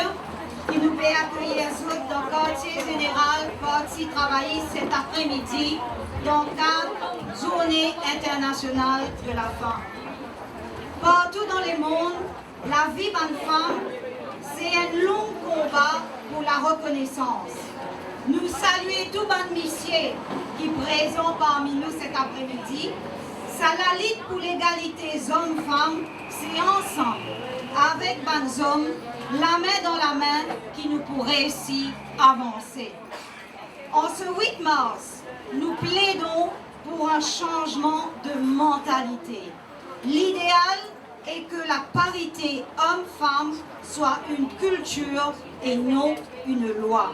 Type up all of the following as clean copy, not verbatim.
plaisir qui nous fait accueillir dans le quartier général, Parti travailliste cet après-midi, dans le cadre Journée internationale de la femme. Partout dans le monde, la vie d'une femme, c'est un long combat pour la reconnaissance. Nous saluons tout bon monsieur qui est présent parmi nous cet après-midi. Ça la lutte pour l'égalité hommes-femmes, c'est ensemble, avec les hommes, la main dans la main, qui nous pour réussir à avancer. En ce 8 mars, nous plaidons pour un changement de mentalité. L'idéal est que la parité homme-femme soit une culture et non une loi.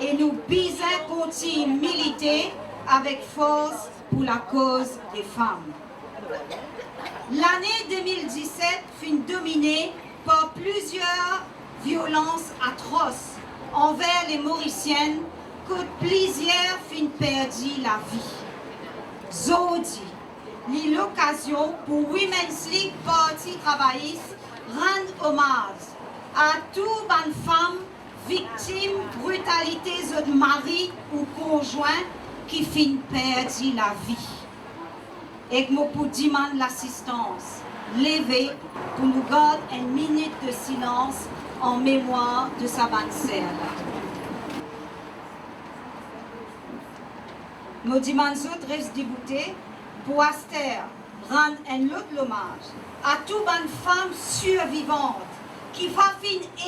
Et nous visons continuer militer avec force pour la cause des femmes. L'année 2017 fut dominée par plusieurs violences atroces envers les Mauriciennes que plusieurs font perdre la vie. Zodi, l'occasion pour Women's League Parti travailliste rendre hommage à toutes les femmes victimes de brutalité de mari ou conjoint qui font perdre la vie. Et que nous demander l'assistance, lever pour nous garder une minute de silence en mémoire de sa bonne sœur. Nous demandons aux autres débutés pour Aster rendre un autre hommage à toutes les femmes survivantes qui ne vont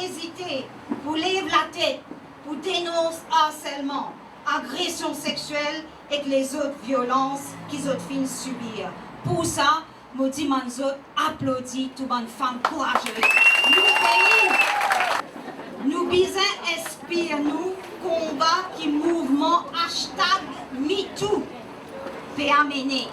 hésiter pour lever la tête, pour dénoncer harcèlement, agression sexuelle et les autres violences qu'ils ont fait subir. Pour ça, nous demandons applaudis toutes les femmes courageuses. Nous bisons inspire nous combat qui mouvement #MeToo peut amener.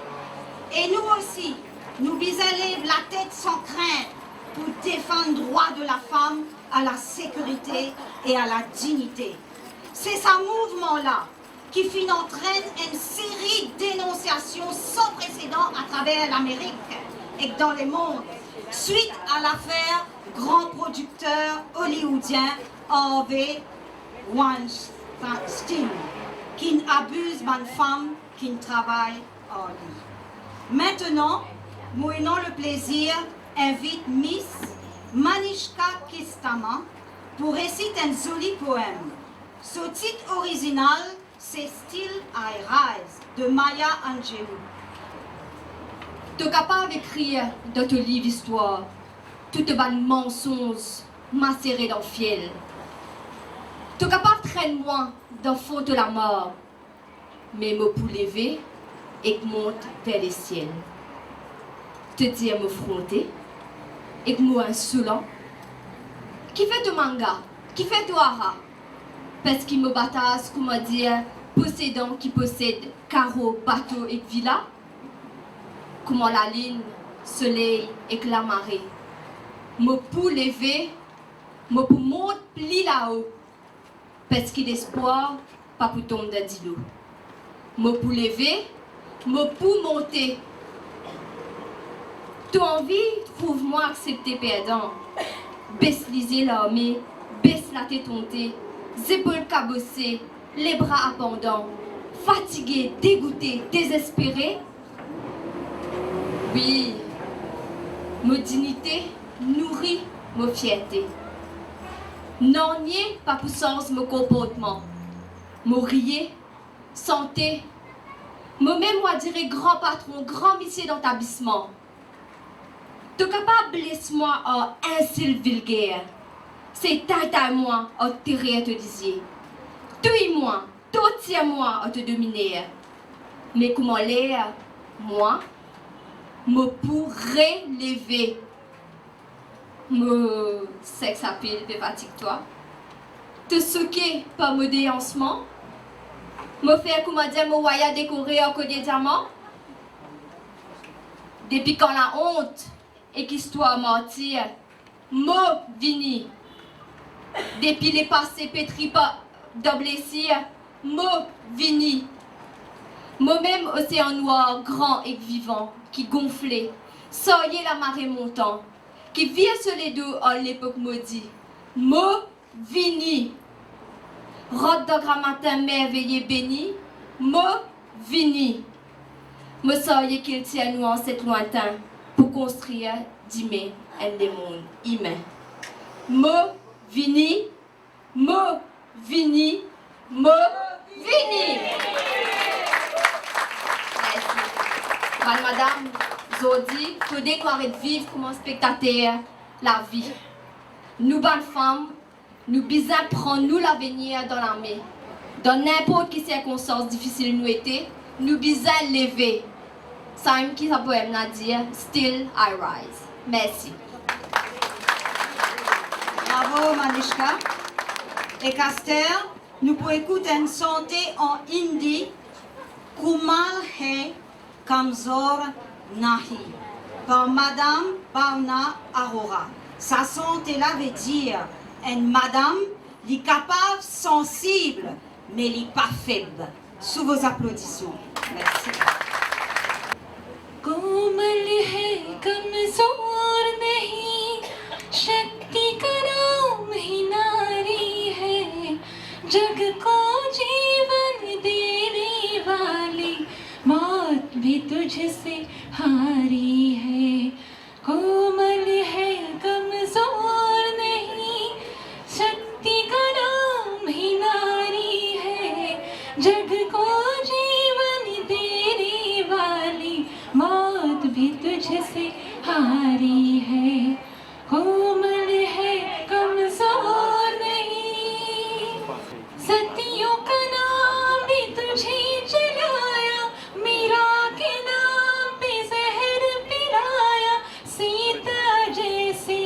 Et nous aussi, nous bisons lever la tête sans crainte pour défendre le droit de la femme à la sécurité et à la dignité. C'est ce mouvement-là qui entraîne une série de dénonciations sans précédent à travers l'Amérique et dans le monde, suite à l'affaire grand producteur hollywoodien Harvey Weinstein, qui abuse d'une femme qui travaille en lui. Maintenant, nous ayons le plaisir invite Miss Manishka Kistama pour réciter un joli poème. Ce titre original, c'est Still I Rise de Maya Angelou. Tu es capable d'écrire dans ton livre histoire toutes les mensonges macérés dans le fiel. Tu es capable de traîner moi dans le fond de la mort, mais me pour lever et monte vers les ciels. Te dire me fronter et moi insolent, qui fait de manga, qui fait de hara, parce qu'il me batasse, comment dire, possédant qui possède carreau, bateau et villa, comment la ligne, soleil et la marée. Me pour lever, me pour monter pli là-haut, parce qu'il espoir, pas pour tomber dans l'eau. Me pour lever, me pour monter. Tu as envie, trouve-moi accepter perdant. Baisse lisez l'armée, baisse la tête montée, épaules cabossées, les bras abondants, fatigué, dégoûté, désespéré. Oui, ma dignité nourrit ma fierté. Non, nier pas pour sens mon comportement. Mon rier, santé, moi-même, moi dirais grand patron, grand monsieur d'établissement. Tu es capable de laisser moi en insulte vulgaire. C'est taille moi en terre te disiez. Tue-moi, tout tiens-moi en te dominer. Mais comment l'air, moi, me pour relever. Me sexe à pile, fatigue toi. Te soquer par mon déhancement. Me faire comment dire, mon voyage décoré en code diamant. Depuis quand la honte et qu'histoire mentir, me vini. Depuis les passés pétris par de blessures, me vini. Moi-même océan noir, grand et vivant, qui gonflait, soyez la marée montant, qui vient sur les dos à l'époque maudite. Me vini. Rod de grand matin merveilleux béni, me vini. Me soyez qu'il tient nous en cet lointain pour construire d'aimer un des mondes humains. Me vini, me vini, me vini. Merci. Madame, Zodi, tout déclaré de vivre comme un spectateur la vie. Nous, bonnes femmes, nous bisons prendre nous l'avenir dans l'armée. Dans n'importe quelle circonstance difficile nous était, nous bisons lever. Ça qui ça peut me dire, still I rise. Merci. Bravo Manishka. Et Caster, nous pouvons écouter une santé en hindi. Kumal hai kamzor nahi. Par Madame Bhavna Arora. Sa santé là veut dire une madame qui est capable, sensible, mais qui n'est pas faible. Sous vos applaudissements. Merci. कोमल है कमजोर नहीं शक्ति का नाम ही नारी है जग को जीवन देने वाली मौत भी तुझसे हारी है कोमल है कमजोर नहीं शक्ति का नाम ही नारी है जग को जीवन देने वाली मौत भी तुझसे हारी है कोमल है कमजोर नहीं सतियों का नाम भी तुझे जलाया मीरा के नाम पे जहर पिलाया सीता जैसी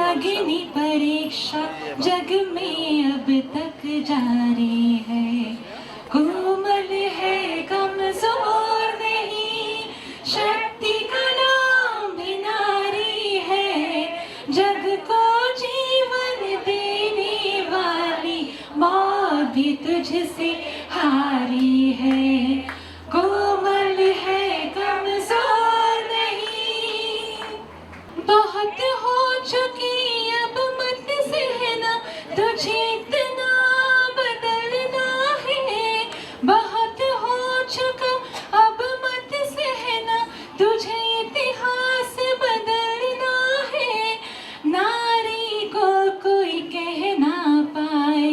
अग्नि परीक्षा जग में अब तक जारी है कोमल है कमजोर नहीं शक्ति का नाम भी नारी है जग को जीवन देने वाली मौत भी तुझसे हारी है कोमल है कमजोर नहीं बहुत हो चुकी अब मत सहना तुझे इतना बदलना है बहुत हो चुका अब मत सहना तुझे इतिहास बदलना है नारी को कोई कह ना पाए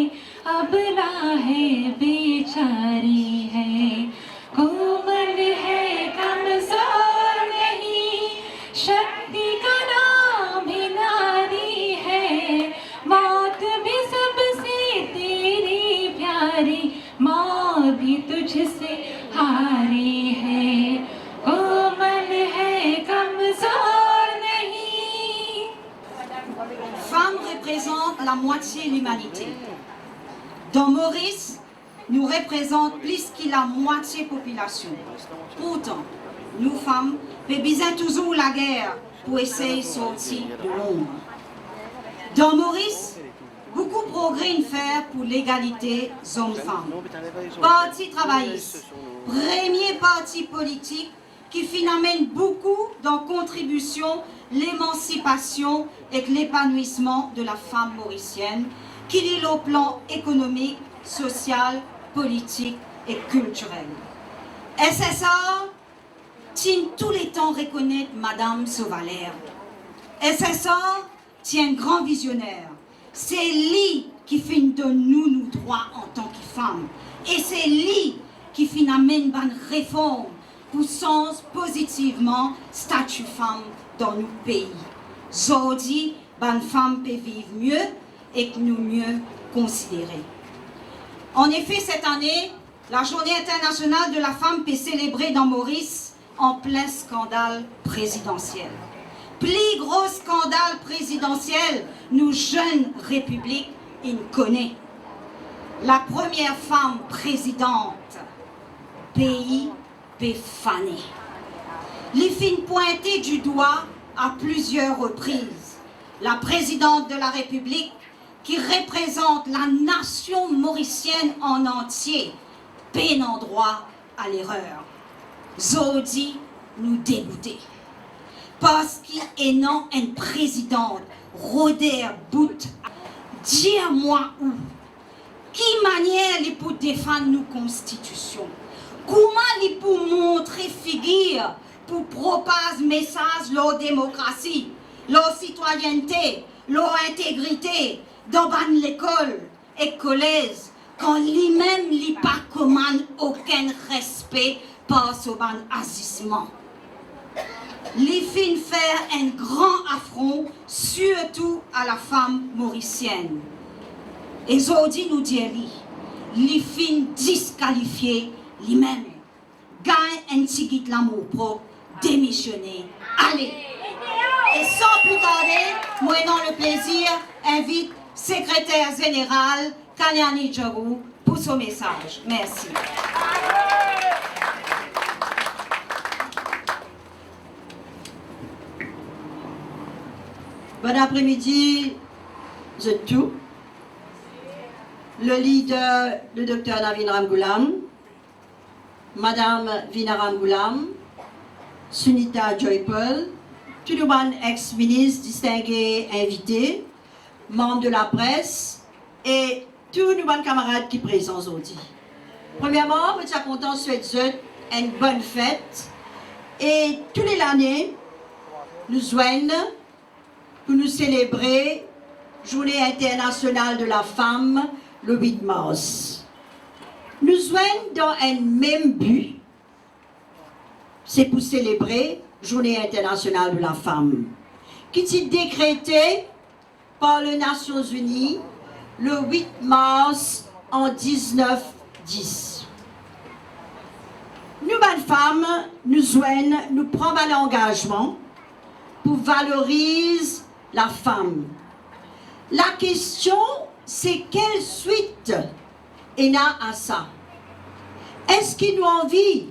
अबला है बेचारी है कोमल है कमजोर नहीं शक्ति का नाम ही नारी है मौत भी सबसे तेरी प्यारी मौत भी तुझसे हारी है कोमल है कमजोर नहीं Femme représente la moitié de l'humanité. Dans Maurice, nous représentons plus que la moitié de la population. Pourtant, nous femmes, bébisons toujours la guerre pour essayer de sortir de l'ombre. Dans Maurice, beaucoup de progrès à faire pour l'égalité hommes-femmes. Parti travailliste, premier parti politique qui finalement beaucoup dans contribution l'émancipation et l'épanouissement de la femme mauricienne, qui est au plan économique, social, politique et culturel. SSA tient tous les temps reconnaître Madame Sauvalère. SSA tient un grand visionnaire. C'est lui qui fait de nous droits en tant que femmes. Et c'est lui qui fait amène une réforme pour sens positivement statut femme dans nos pays. Aujourd'hui, une femme peut vivre mieux et que nous mieux considérer. En effet, cette année, la Journée internationale de la femme peut célébrer dans Maurice en plein scandale présidentiel. Plus gros scandale présidentiel, nous jeunes républiques, il connaît. La première femme présidente, pays Péfané. Les filles pointées du doigt à plusieurs reprises. La présidente de la République qui représente la nation mauricienne en entier, peine en droit à l'erreur. Zodi nous dégoûtait. Parce qu'il est non une présidente, Roder Bout, Dis-moi où, qui manière les pour défendre nos constitutions, comment les pour montrer figure, pour propager message leur démocratie, leur citoyenneté, leur intégrité dans l'école et collège, quand lui-même n'y pas commande aucun respect par ce agissement. Les fins faire un grand affront, surtout à la femme mauricienne. Et aujourd'hui nous disons, les fins disqualifier lui-même, gagne un petit l'amour propre, démissionner, allez. Et sans plus tarder, moi dans le plaisir, invite secrétaire général Kanyani Djorou pour son message. Merci. Bon après-midi, je tout. Le leader, le docteur Navin Ramgoolam, Madame Vina Ramgoolam, Sunita Joypal, tous les ex-ministres distingués invités, membres de la presse et tous les camarades qui sont présents aujourd'hui. Premièrement, je suis content de souhaiter une bonne fête et tous les années, nous joignons pour nous célébrer Journée internationale de la femme le 8 mars. Nous joignons dans un même but, c'est pour célébrer Journée internationale de la femme, qui est décrétée par les Nations Unies le 8 mars en 1910. Nous, bonnes femmes, nous joignons, nous prenons l'engagement pour valoriser la femme. La question, c'est quelle suite est là à ça? Est-ce qu'il nous envie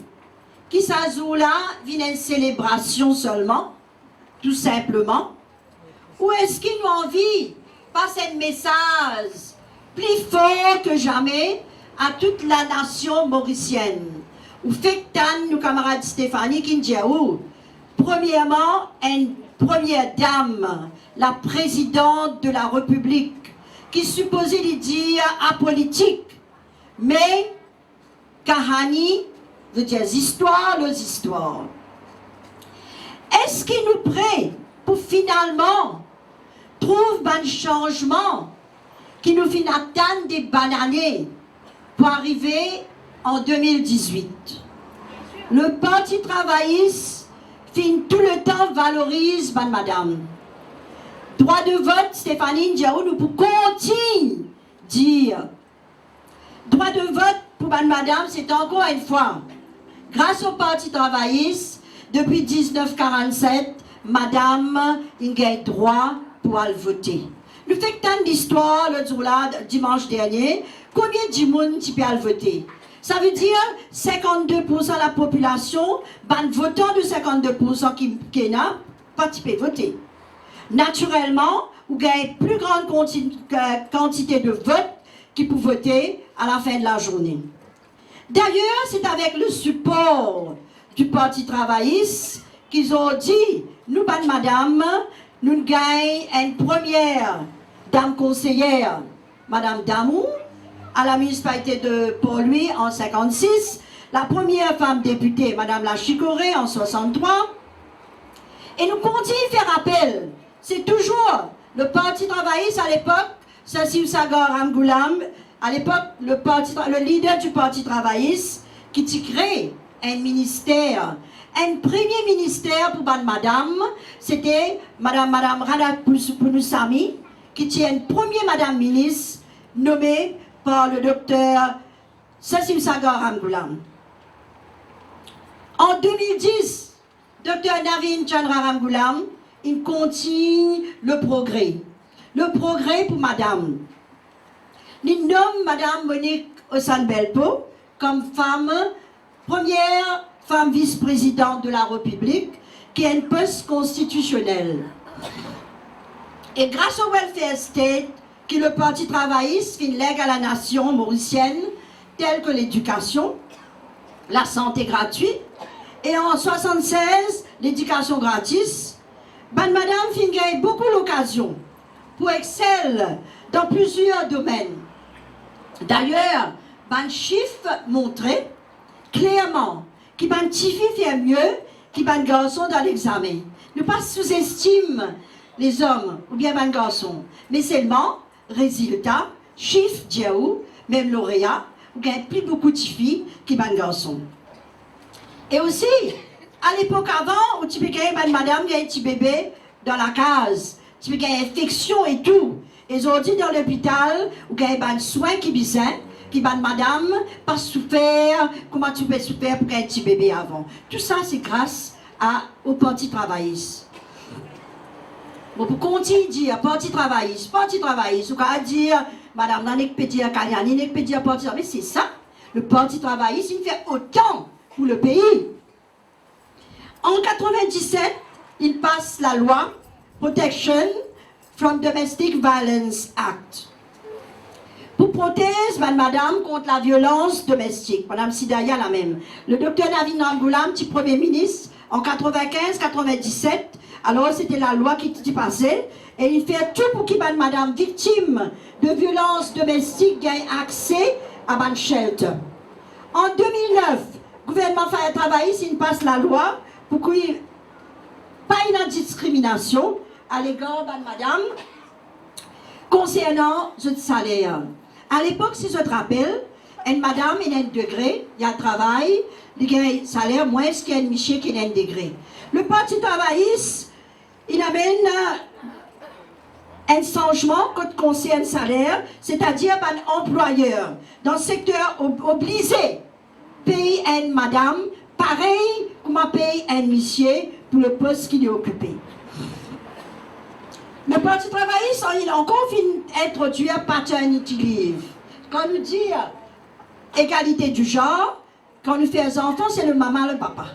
que ça joue-là vienne une célébration seulement, tout simplement? Ou est-ce qu'il nous envie passer un message plus fort que jamais à toute la nation mauricienne? Ou fait que nos camarades Stéphanie qui dit, premièrement, une première dame, la présidente de la République, qui supposait lui dire apolitique, mais Kahani veut dire histoire, les histoires. Est-ce qu'il nous prêt pour finalement trouver un changement qui nous fait attendre des bananes pour arriver en 2018? Le Parti travailliste tout le temps valorise madame. Droit de vote, Stéphanie Ndiaou, nous pouvons continuer dire. Droit de vote pour madame, c'est encore une fois. Grâce au Parti travailliste, depuis 1947, madame a droit pour aller voter. Nous faisons tant d'histoires le jour-là, dimanche dernier, combien de monde qui peut aller voter? Ça veut dire 52% de la population, ben votant de 52% qui n'a pas pu voter. Naturellement, vous avez une plus grande quantité de votes qui peuvent voter à la fin de la journée. D'ailleurs, c'est avec le support du Parti travailliste qu'ils ont dit, nous, madame, nous gagnons une première dame conseillère, madame Damou, à la municipalité de Port-Louis en 1956, la première femme députée, madame Lachicoré, en 1963. Et nous continuons à faire appel. C'est toujours le Parti travailliste à l'époque, Sassou Sagar Ramgoolam, à l'époque le leader du Parti travailliste, qui crée un ministère, un premier ministère pour madame, c'était madame Rana Pounoussami, qui tient une première madame ministre nommée par le docteur Sassou Sagar Ramgoolam. En 2010, docteur Navin Chandra Ramgoolam, il continue le progrès. Le progrès pour madame. Il nomme madame Monique Ossan-Belpo comme première femme vice-présidente de la République, qui est un poste constitutionnel. Et grâce au welfare state, que le Parti travailliste lègue à la nation mauricienne, telle que l'éducation, la santé gratuite, et en 1976, l'éducation gratis, madame gagne beaucoup l'occasion pour exceller dans plusieurs domaines. D'ailleurs, un chiffre montrait clairement qu'il y a un petit fille fait mieux qu'il y a un garçon dans l'examen. Ne pas sous-estime les hommes ou bien un garçon, mais seulement, résultat, chiffre, diaou, même lauréat, ou bien plus beaucoup de filles qui un garçon. Et aussi, à l'époque avant, où tu peux gagner une madame, il y a un petit bébé dans la case, tu peux gagner infection et tout. Et aujourd'hui, dans l'hôpital, où il y a un soin qui bizarre, qui va madame, pas souffert, comment tu peux souffrir pour gagner un petit bébé avant. Tout ça, c'est grâce au Parti travailliste. Bon, pour continuer à dire Parti travailliste, ou qu'à dire, madame, on n'est pas dire Kaliani, n'est pas dire Parti travailliste, c'est ça. Le Parti travailliste, il fait autant pour le pays. En 1997, il passe la loi Protection from Domestic Violence Act. Pour protéger madame contre la violence domestique, madame Sidaya la même. Le docteur Navin Ramgoolam, petit premier ministre, en 95-97, alors c'était la loi qui était passée, et il fait tout pour que madame victime de violence domestique gagne accès à un shelter. En 2009, le gouvernement fait travailler, il passe la loi pour qu'il n'y ait pas une discrimination à l'égard de madame concernant le salaire. À l'époque, si je te rappelle, une madame, il a un degré, il y a un travail, il a un salaire moins qu'un monsieur qui a un degré. Le Parti travailliste, il amène un changement qui concerne le salaire, c'est-à-dire un employeur dans le secteur obligé paye une madame pareil comme paye un monsieur pour le poste qu'il a occupé. Le Parti travailliste, il a encore introduit un paternity leave. Quand nous dit égalité du genre, quand nous faisons enfants, c'est le maman, le papa.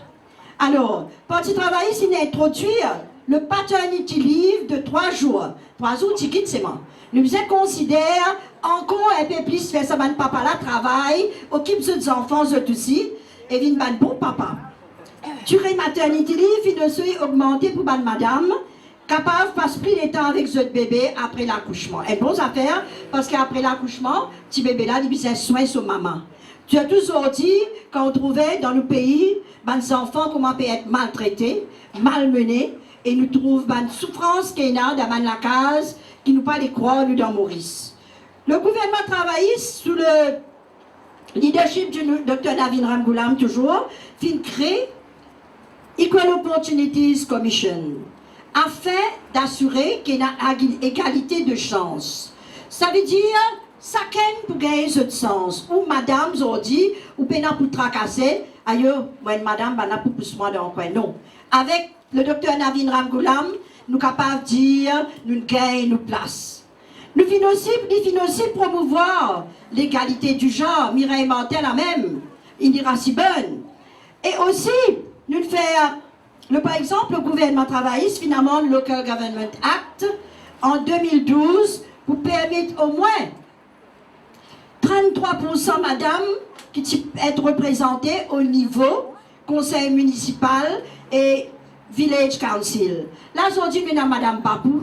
Alors, le Parti travailliste, il a introduit le paternity leave de 3 jours. 3 jours, tu quittes, c'est moi. Nous considère encore un peu plus faire ça, papa là, travaille, occupe ses enfants, eux aussi, et vient un bon papa. Durée maternity leave, il doit augmenter pour madame, capable de passer plus de temps avec ce bébé après l'accouchement. Et bonne affaire, parce qu'après l'accouchement, petit bébé là, il a soin sur maman. Tu as toujours dit, quand on trouvait dans le pays, les enfants comment peuvent être maltraités, malmenés, et nous trouvons une souffrance qui est là dans la case, qui nous pas les croire, nous dans Maurice. Le gouvernement travailliste, sous le leadership du Dr Navin Ramgoolam, toujours, fin crée Equal Opportunities Commission, afin d'assurer qu'il y a une égalité de chance. Ça veut dire, chacun pour gagner ce sens. Ou madame, dit, ou pena pour tracasser, ailleurs, madame, n'a pas plus moi dans le coin. Non. Avec le docteur Navin Ramgoolam, nous sommes capables de dire, nous gagnons nos places. Nous finissons aussi promouvoir l'égalité du genre. Mireille Martin, la même, Indira Sibon. Et aussi, nous faisons, par exemple, le gouvernement travailliste, finalement, le Local Government Act, en 2012, pour permettre au moins 33% madame qui être représentées au niveau conseil municipal et village council. Là, aujourd'hui, nous avons madame Papou,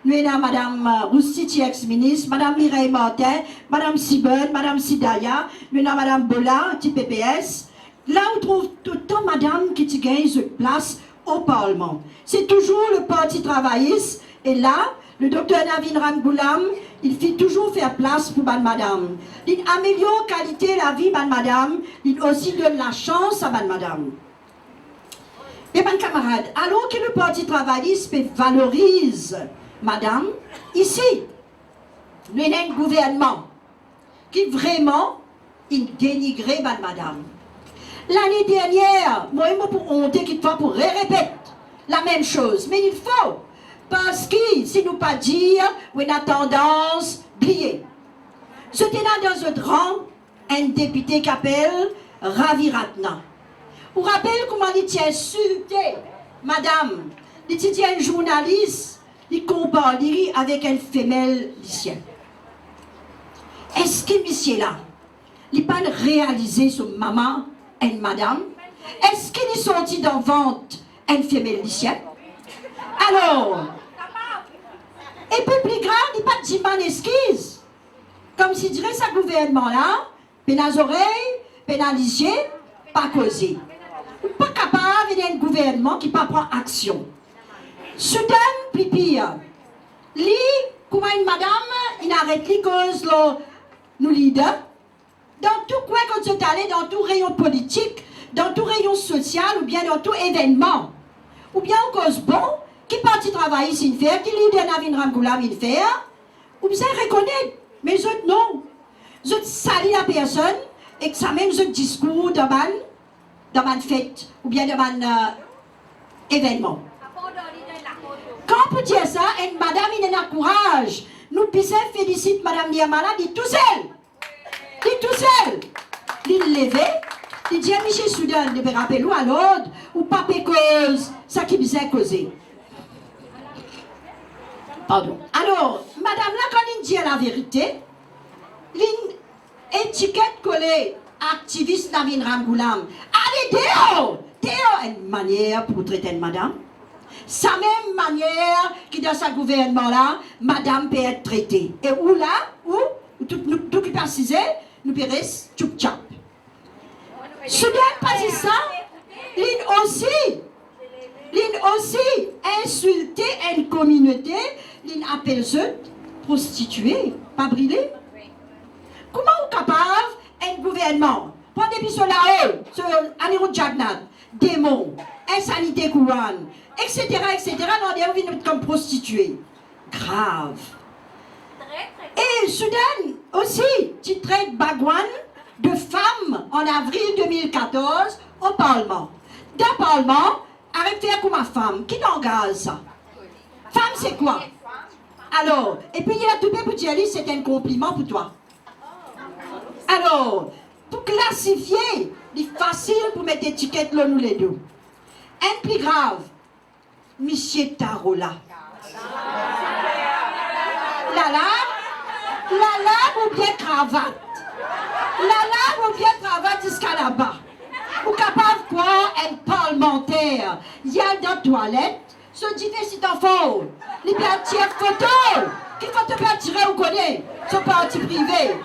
nous avons madame Roustiti, ex-ministre, madame Mireille Martin, madame Sibon, madame Sidaya, nous avons madame Bola, petit PPS. Là, on trouve tout le temps madame qui gagne cette place au Parlement. C'est toujours le Parti travailliste. Et là, le docteur Navin Ramgoolam, il fait toujours faire place pour madame. Il améliore la qualité de la vie de madame. Il aussi donne la chance à madame. Et mes camarades, alors que le Parti travailliste valorise madame, ici, nous avons un gouvernement qui vraiment il dénigrait madame. L'année dernière, moi, pour honte qu'il faut pour répéter la même chose. Mais il faut. Parce que, si nous pas dire, on a tendance à oublier. J'étais là dans un rang, un député qui appelle Ravi Ratna. Vous rappelez comment il tient insulté, madame, il tient un journaliste, il compare avec une femelle lycéenne. Est-ce que monsieur là, il n'a pas réalisé son maman et madame? Est-ce qu'il est sorti d'en vente une femelle lycéenne? Alors, Et puis plus grave, il n'y a pas de dimane esquisse. Comme si dirait ce gouvernement-là, pénal oreilles, pénalisé, pas causé. Pas capable d'un gouvernement qui ne prend pas action. Soudain, plus pire. Lui, comme une madame, il arrête les causes, nous leaders. Dans tout coin, quand vous êtes allé, dans tout rayon politique, dans tout rayon social, ou bien dans tout événement, ou bien en cause bon, qui parti travailler sin faire, qui leader Navin Ramgoolam il faire, ou bien reconnaître, mais les autres non. Les autres salissent la personne, et que ça même les autres discours dans ma fête, ou bien dans mon événement. Quand on peut dire ça, et madame, il a courage. Nous puissions féliciter madame Niamala, dit tout seul. Dit tout seul. Il levé, il dit à Michel Soudan, il peut rappeler à l'autre, ou pas cause, ça qui bisait causer. Pardon. Alors, madame là, quand il dit la vérité, l'étiquette collée, activiste Navin Ramgoolam, allez dehors, dehors, une manière pour traiter une madame. Sa même manière qui dans ce gouvernement-là, madame peut être traitée. Et où là, tout qui précisé, nous pérons tchoup-tchap. Soudain, pas dit ça, l'in aussi insulter une communauté, l'in appelle ceux prostituées, pas brûlées. Comment est capable un gouvernement, prendre des pistoles là-haut, sur Anirou Jagnat, démons, insanité couronne, etc., non, on vient comme prostituée. Grave. Et Soudan aussi, tu traites Bagwan de femme en avril 2014 au Parlement. Dans le Parlement, arrêtez comme ma femme. Qui t'engage ça? Femme, c'est quoi? Alors, et puis il a tout pour dire, c'est un compliment pour toi. Alors, pour classifier, c'est facile pour mettre étiquette là, nous les deux. Un plus grave, Monsieur Tarola. La lame ou bien cravate. La lame ou bien cravate jusqu'à là-bas. Ou capable quoi, un parlementaire. Il y a dans la toilette, se dit c'est un faux. Il y a une photo. Qui faut te tirer ou connaître? Ce parti privé.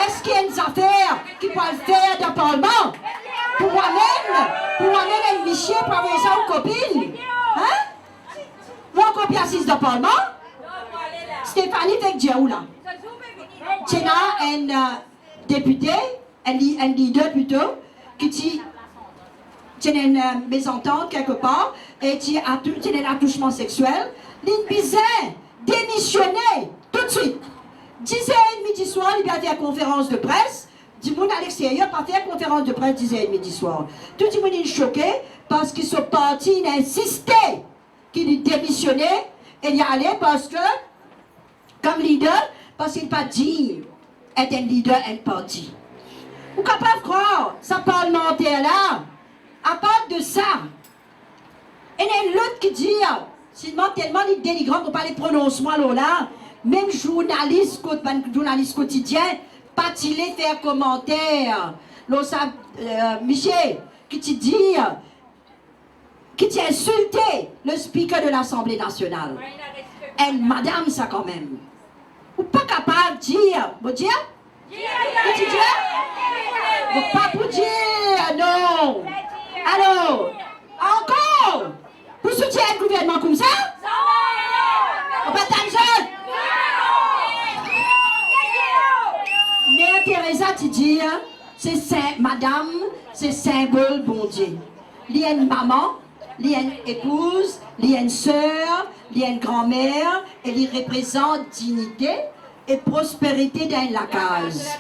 Est-ce qu'il y a une affaire qui peut le faire dans le Parlement? Pour moi-même, un Michel, pour avoir ça aux copines? Hein? Moi, copie assise dans le Parlement? Stéphanie fait que là. Tu as un député, un leader plutôt, qui dit tu as une mésentente quelque part, et tu as un attouchement sexuel. L'une bizarre, démissionner tout de suite. 10h30 midi soir, il va faire conférence de presse. Du monde à l'extérieur, pas faire conférence de presse 10h30 midi soir. Tout le monde est choqué parce qu'ils sont partis, ils insistaient qu'il démissionnait et y allait parce que, comme leader, parce qu'il n'est pas digne d'être un leader un parti. Vous pouvez pas croire, ça parlementaire-là, à part de ça, il y a une autre qui dit, sinon tellement il est dénigrant qu'on ne peut pas les prononcer là, même journaliste quotidien, pas-il faire commentaire. Michel, qui te dit, qui t'a insulté le speaker de l'Assemblée nationale. Et madame, ça quand même. Ou pas capable de dire, vous dire? Vous dire? Vous pas pour dire, non. Alors, encore, vous soutenez un gouvernement comme ça? On va t'en Mère Teresa, tu dis, c'est madame, c'est symbole bon Dieu. Il y a une maman, il y a une épouse, il y a une soeur, il y a une grand-mère, et il représente dignité et prospérité dans la case.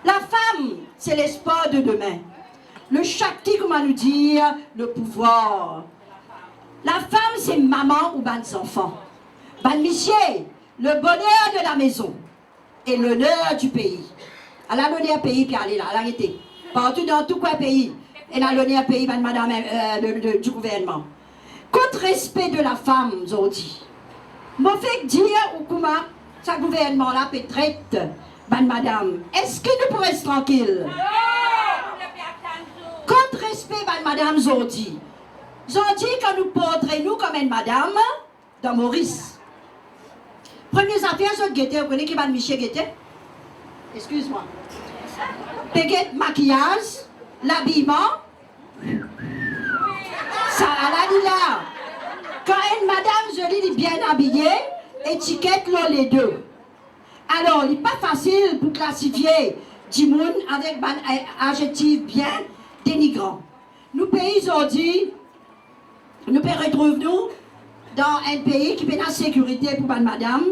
La femme, c'est l'espoir de demain. Le Shakti, comment nous dire, le pouvoir. La femme, c'est maman ou ban enfants. Ban Michel, le bonheur de la maison et l'honneur du pays. Elle a l'honneur pays, puis elle est là, elle a arrêté. Partout dans tout coin pays. Elle a l'honneur pays, madame du gouvernement. Contre respect de la femme, aujourd'hui. Moi, fait dire, ou comment, ce gouvernement-là peut traiter, madame, est-ce que nous pourrons être tranquilles? Contre respect, madame Zordi. Zordi, quand nous porterons nous comme une madame, dans Maurice. Première affaire, c'est guetté. Vous connaissez qui va Michel guetté? Excuse-moi. Péguette, maquillage, l'habillement. Ça, à la dit là. Quand une madame jolie est bien habillée, étiquette là les deux. Alors, il n'est pas facile pour classifier du monde avec un adjectif bien dénigrant. Nous, pays aujourd'hui, nous retrouvons dans un pays qui fait la sécurité pour madame.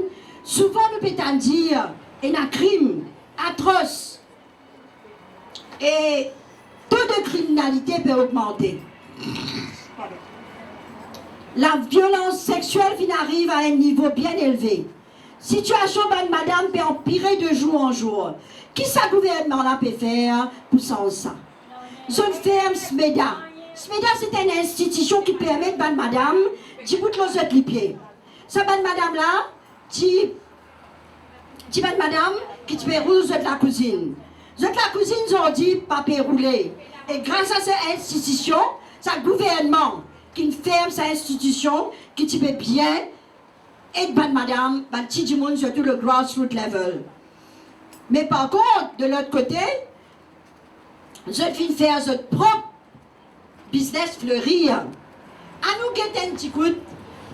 Souvent, nous pouvons dire qu'il y a un crime atroce et taux de criminalité peut augmenter. La violence sexuelle arrive à un niveau bien élevé. Situation de madame peut empirer de jour en jour. Qui ça gouvernement là peut faire pour ça? Zone ferme SMEDA. SMEDA c'est une institution qui permet de madame de bout les pieds. Ça madame là, qui madame qui te rouler de la cuisine. La cuisine aujourd'hui pas rouler. Et grâce à cette institution, c'est le gouvernement qui ferme cette institution qui te peut bien aider madame, petit du monde surtout le grassroots level. Mais par contre, de l'autre côté, je vais faire votre propre business fleurir. À nous guetter un petit coup,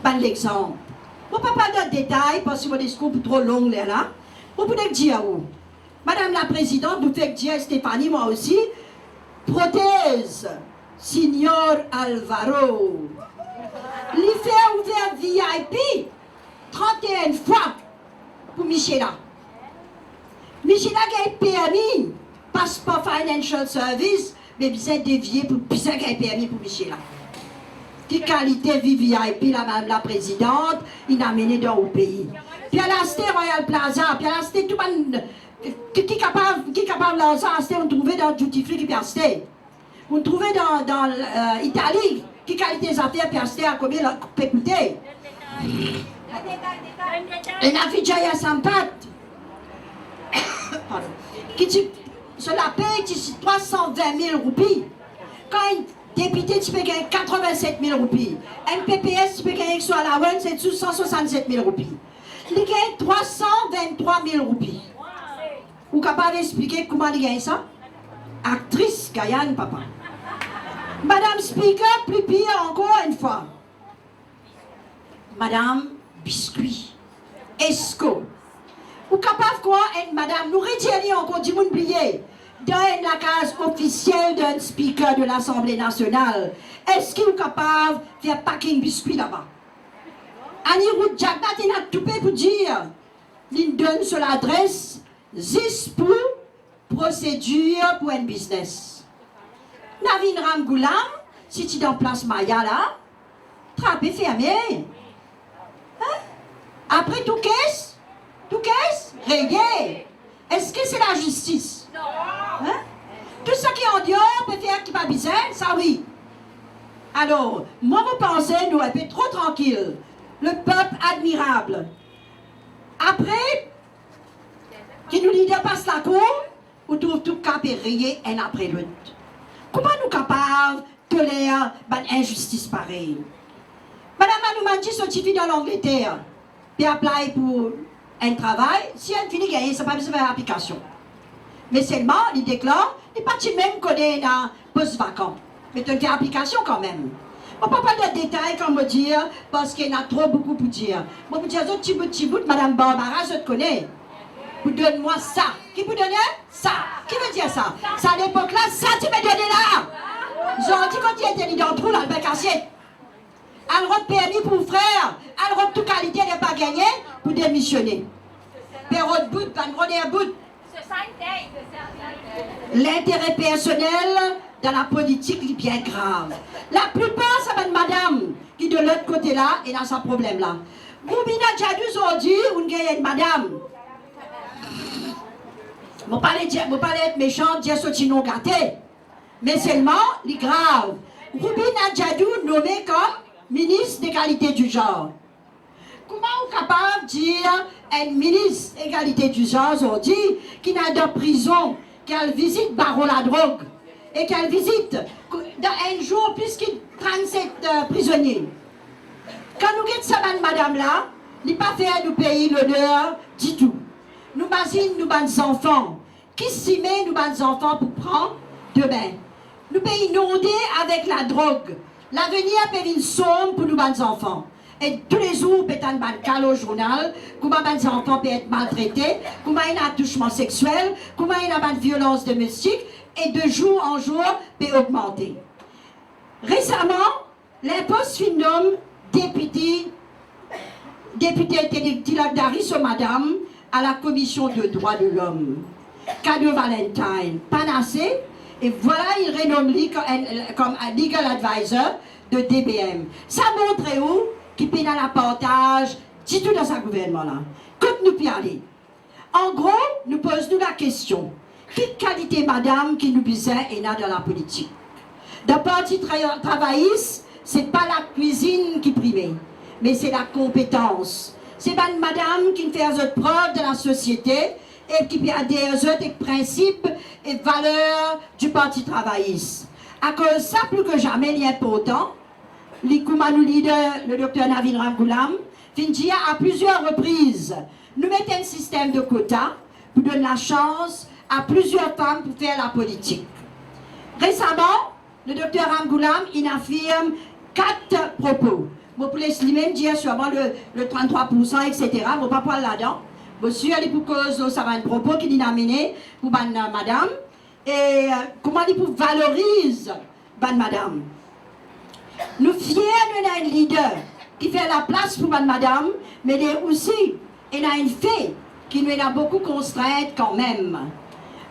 par l'exemple. Je ne vais pas parler de détails parce que mon discours est trop long là. Vous pouvez dire où? Madame la Présidente, vous pouvez dire Stéphanie, moi aussi, prothèse, Signor Alvaro. L'hiver ouvert VIP, 31 fois pour Michela. Michela a un permis, passeport financial service, mais bien dévié pour bien un permis pour Michela. Quelle qualité vie VIP, la Madame la Présidente, il a mené dans le pays. Puis à la cité Royal Plaza, puis à la cité tout le monde, qui est capable de lancer la cité, on trouvait dans Duty Free qui peut acheter. On trouvait dans l'Italie, qui qualité des affaires peut acheter à combien ça peut coûter. Et la fille Jaya Sampat, sur la paye, tu 320 000 roupies. Quand un député, tu peux gagner 87 000 roupies. Un PPS, tu peux gagner sur la WEN, c'est 167 000 roupies. Il gagne 323 000 roupies. Vous êtes capable d'expliquer comment il gagne ça? Actrice Guyane, papa. Madame Speaker, plus pire encore une fois. Madame Biscuit. Esco. Vous êtes capable quoi, madame, nous retirons encore du monde oublié dans la case officielle d'un speaker de l'Assemblée nationale. Est-ce qu'il est capable de faire packing biscuit là-bas? Annie Route Jagbat, il a tout pour dire. Il donne sur l'adresse ZIS pour procédure pour un business. Navin Ramgoulam, si tu es dans place Maya là, trappe et fermé. Hein? Après tout caisse, réglé. Est-ce que c'est la justice? Non. Hein? Tout ça qui est en dehors peut faire qui va bizarre, ça oui. Alors, moi vous pensez, nous, elle peut être trop tranquille. Le peuple admirable. Après, qui nous leader passe la cour, ou tout cap et rayé un après l'autre. Comment nous capables de tolérer une injustice pareille? Madame Anoumanji sortit dans l'Angleterre, puis apply pour un travail, si elle finit de gagner, ça ne va pas besoin faire application. Mais seulement, il déclare, il n'est pas même connaît un poste vacant. Mais tu fais application quand même. On ne peut pas de détails comme me dire, parce qu'il y en a trop beaucoup pour dire. Moi, pour dire, petit bout, Madame Barbara, je te connais. Vous donnez-moi ça. Qui vous donne ça? Qui veut dire ça? Ça à l'époque là, ça tu me donnes là. Genre, tu quand tu étais dans le trou, là, le bec assiette. Elle rentre permis pour frère, elle rentre toute qualité n'est pas gagnée pour démissionner. Période bout, un bout. L'intérêt personnel dans la politique est bien grave. La plupart, ça va être madame qui de l'autre côté là est dans ce problème là. Roubina Djadou aujourd'hui, on gagne une madame. Je ne vais pas être méchant, dire ce qui nous gâté. Mais seulement, il est grave. Roubina Djadou nommé comme ministre d'égalité du genre. Comment on est capable de dire un ministre d'égalité du genre aujourd'hui qui n'a de prison, qu'elle visite Barreau la drogue et qu'elle visite dans un jour plus que 37 prisonniers. Quand nous guettons ça, madame là, Il pas fait nous pays l'honneur du tout. Nous imaginons nous bonnes enfants. Qui s'y met nous bonnes enfants pour prendre demain? Nous pays inondés avec la drogue. L'avenir peut être sombre pour nous bonnes enfants. Et tous les jours, peut-être un cal au journal, comment les enfants peuvent être maltraités, comment il y a un attouchement sexuel, comment il y a une violence domestique, et de jour en jour, peut augmenter. Récemment, l'imposte finnom député Tilak Dari sur madame à la commission de droits de l'homme. Cadeau Valentine, panacé, et voilà, il renomme lui comme un legal advisor de DBM. Ça montre où qui paye dans la partage, du tout dans ce gouvernement-là. Quand nous pouvons aller. En gros, nous posons la question, quelle qualité madame qui nous besoin et dans la politique? D'un parti travailliste, c'est pas la cuisine qui prime, mais c'est la compétence. C'est pas une madame qui fait autres preuves de la société et qui peut adhérer aux autres principes et valeurs du parti travailliste. À cause de ça, plus que jamais, il est important, l'Ikoumanou leader, le docteur Navin Ramgoulam, Findia à plusieurs reprises, nous mettons un système de quotas pour donner la chance à plusieurs femmes pour faire la politique. Récemment, le docteur Ramgoulam, il affirme 4 propos. Bon, pour les lui-même dire sûrement le 33%, etc. Bon, pas pour là-dedans. Monsieur, il pour cause, ça va un propos qu'il a amené pour madame. Et comment il pour valoriser madame. Nous fiers d'un leader qui fait la place pour madame, mais il est aussi, il a une fée qui nous a beaucoup contraintes quand même.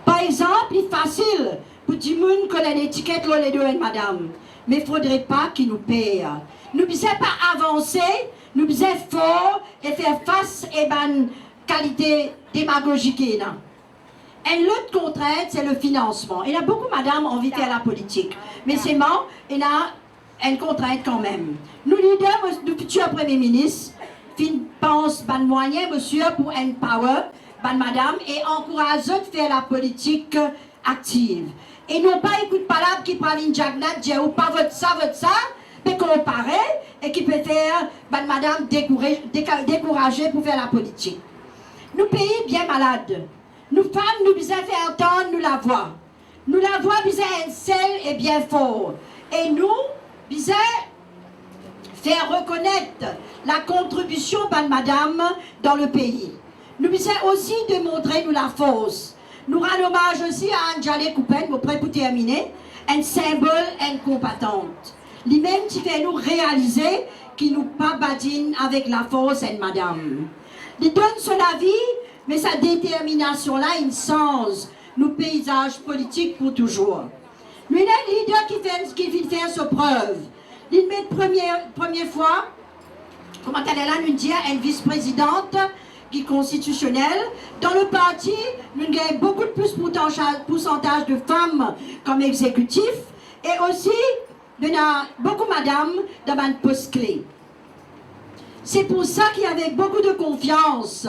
Par exemple, il est facile pour tout le monde connaître l'étiquette les deux madame, mais il ne faudrait pas qu'il nous paye. Nous ne pouvons pas avancer, nous devons être forts et faire face à une qualité démagogique. Et l'autre contrainte, c'est le financement. Il y a beaucoup de madame envie de faire la politique, mais c'est bon, il y a une contrainte quand même. Nous, leaders, nous futurs premiers ministres, pensent ban moyen, monsieur, pour empower ban madame et encourager de faire la politique active. Et non pas écoute parole qui prend une jagnat, dit ou pas votre ça, mais comparer et qui peut faire ban madame décourager pour faire la politique. Nous pays bien malades. Nous femmes, nous besoin faire entendre nous la voix. Nous la voix besoin être seule et bien fort. Et nous besoin faire reconnaître la contribution de madame dans le pays. Nous besoin aussi démontrer nous la force. Nous rendons hommage aussi à Anjale Coupen, pour prêt pour terminer, un symbole, une combattante. Lui-même qui fait nous réaliser qu'il nous pas badine avec la force de madame. Il donne son avis, mais sa détermination là, il change nos paysages politiques pour toujours. Lui, il est un leader qui vient faire sa preuve. Il met première fois, comment elle est là, nous dit, une vice-présidente qui est constitutionnelle. Dans le parti, nous gagnons beaucoup de plus pourcentage de femmes comme exécutif et aussi, nous avons beaucoup de madame dans un poste clé. C'est pour ça qu'il y avait beaucoup de confiance.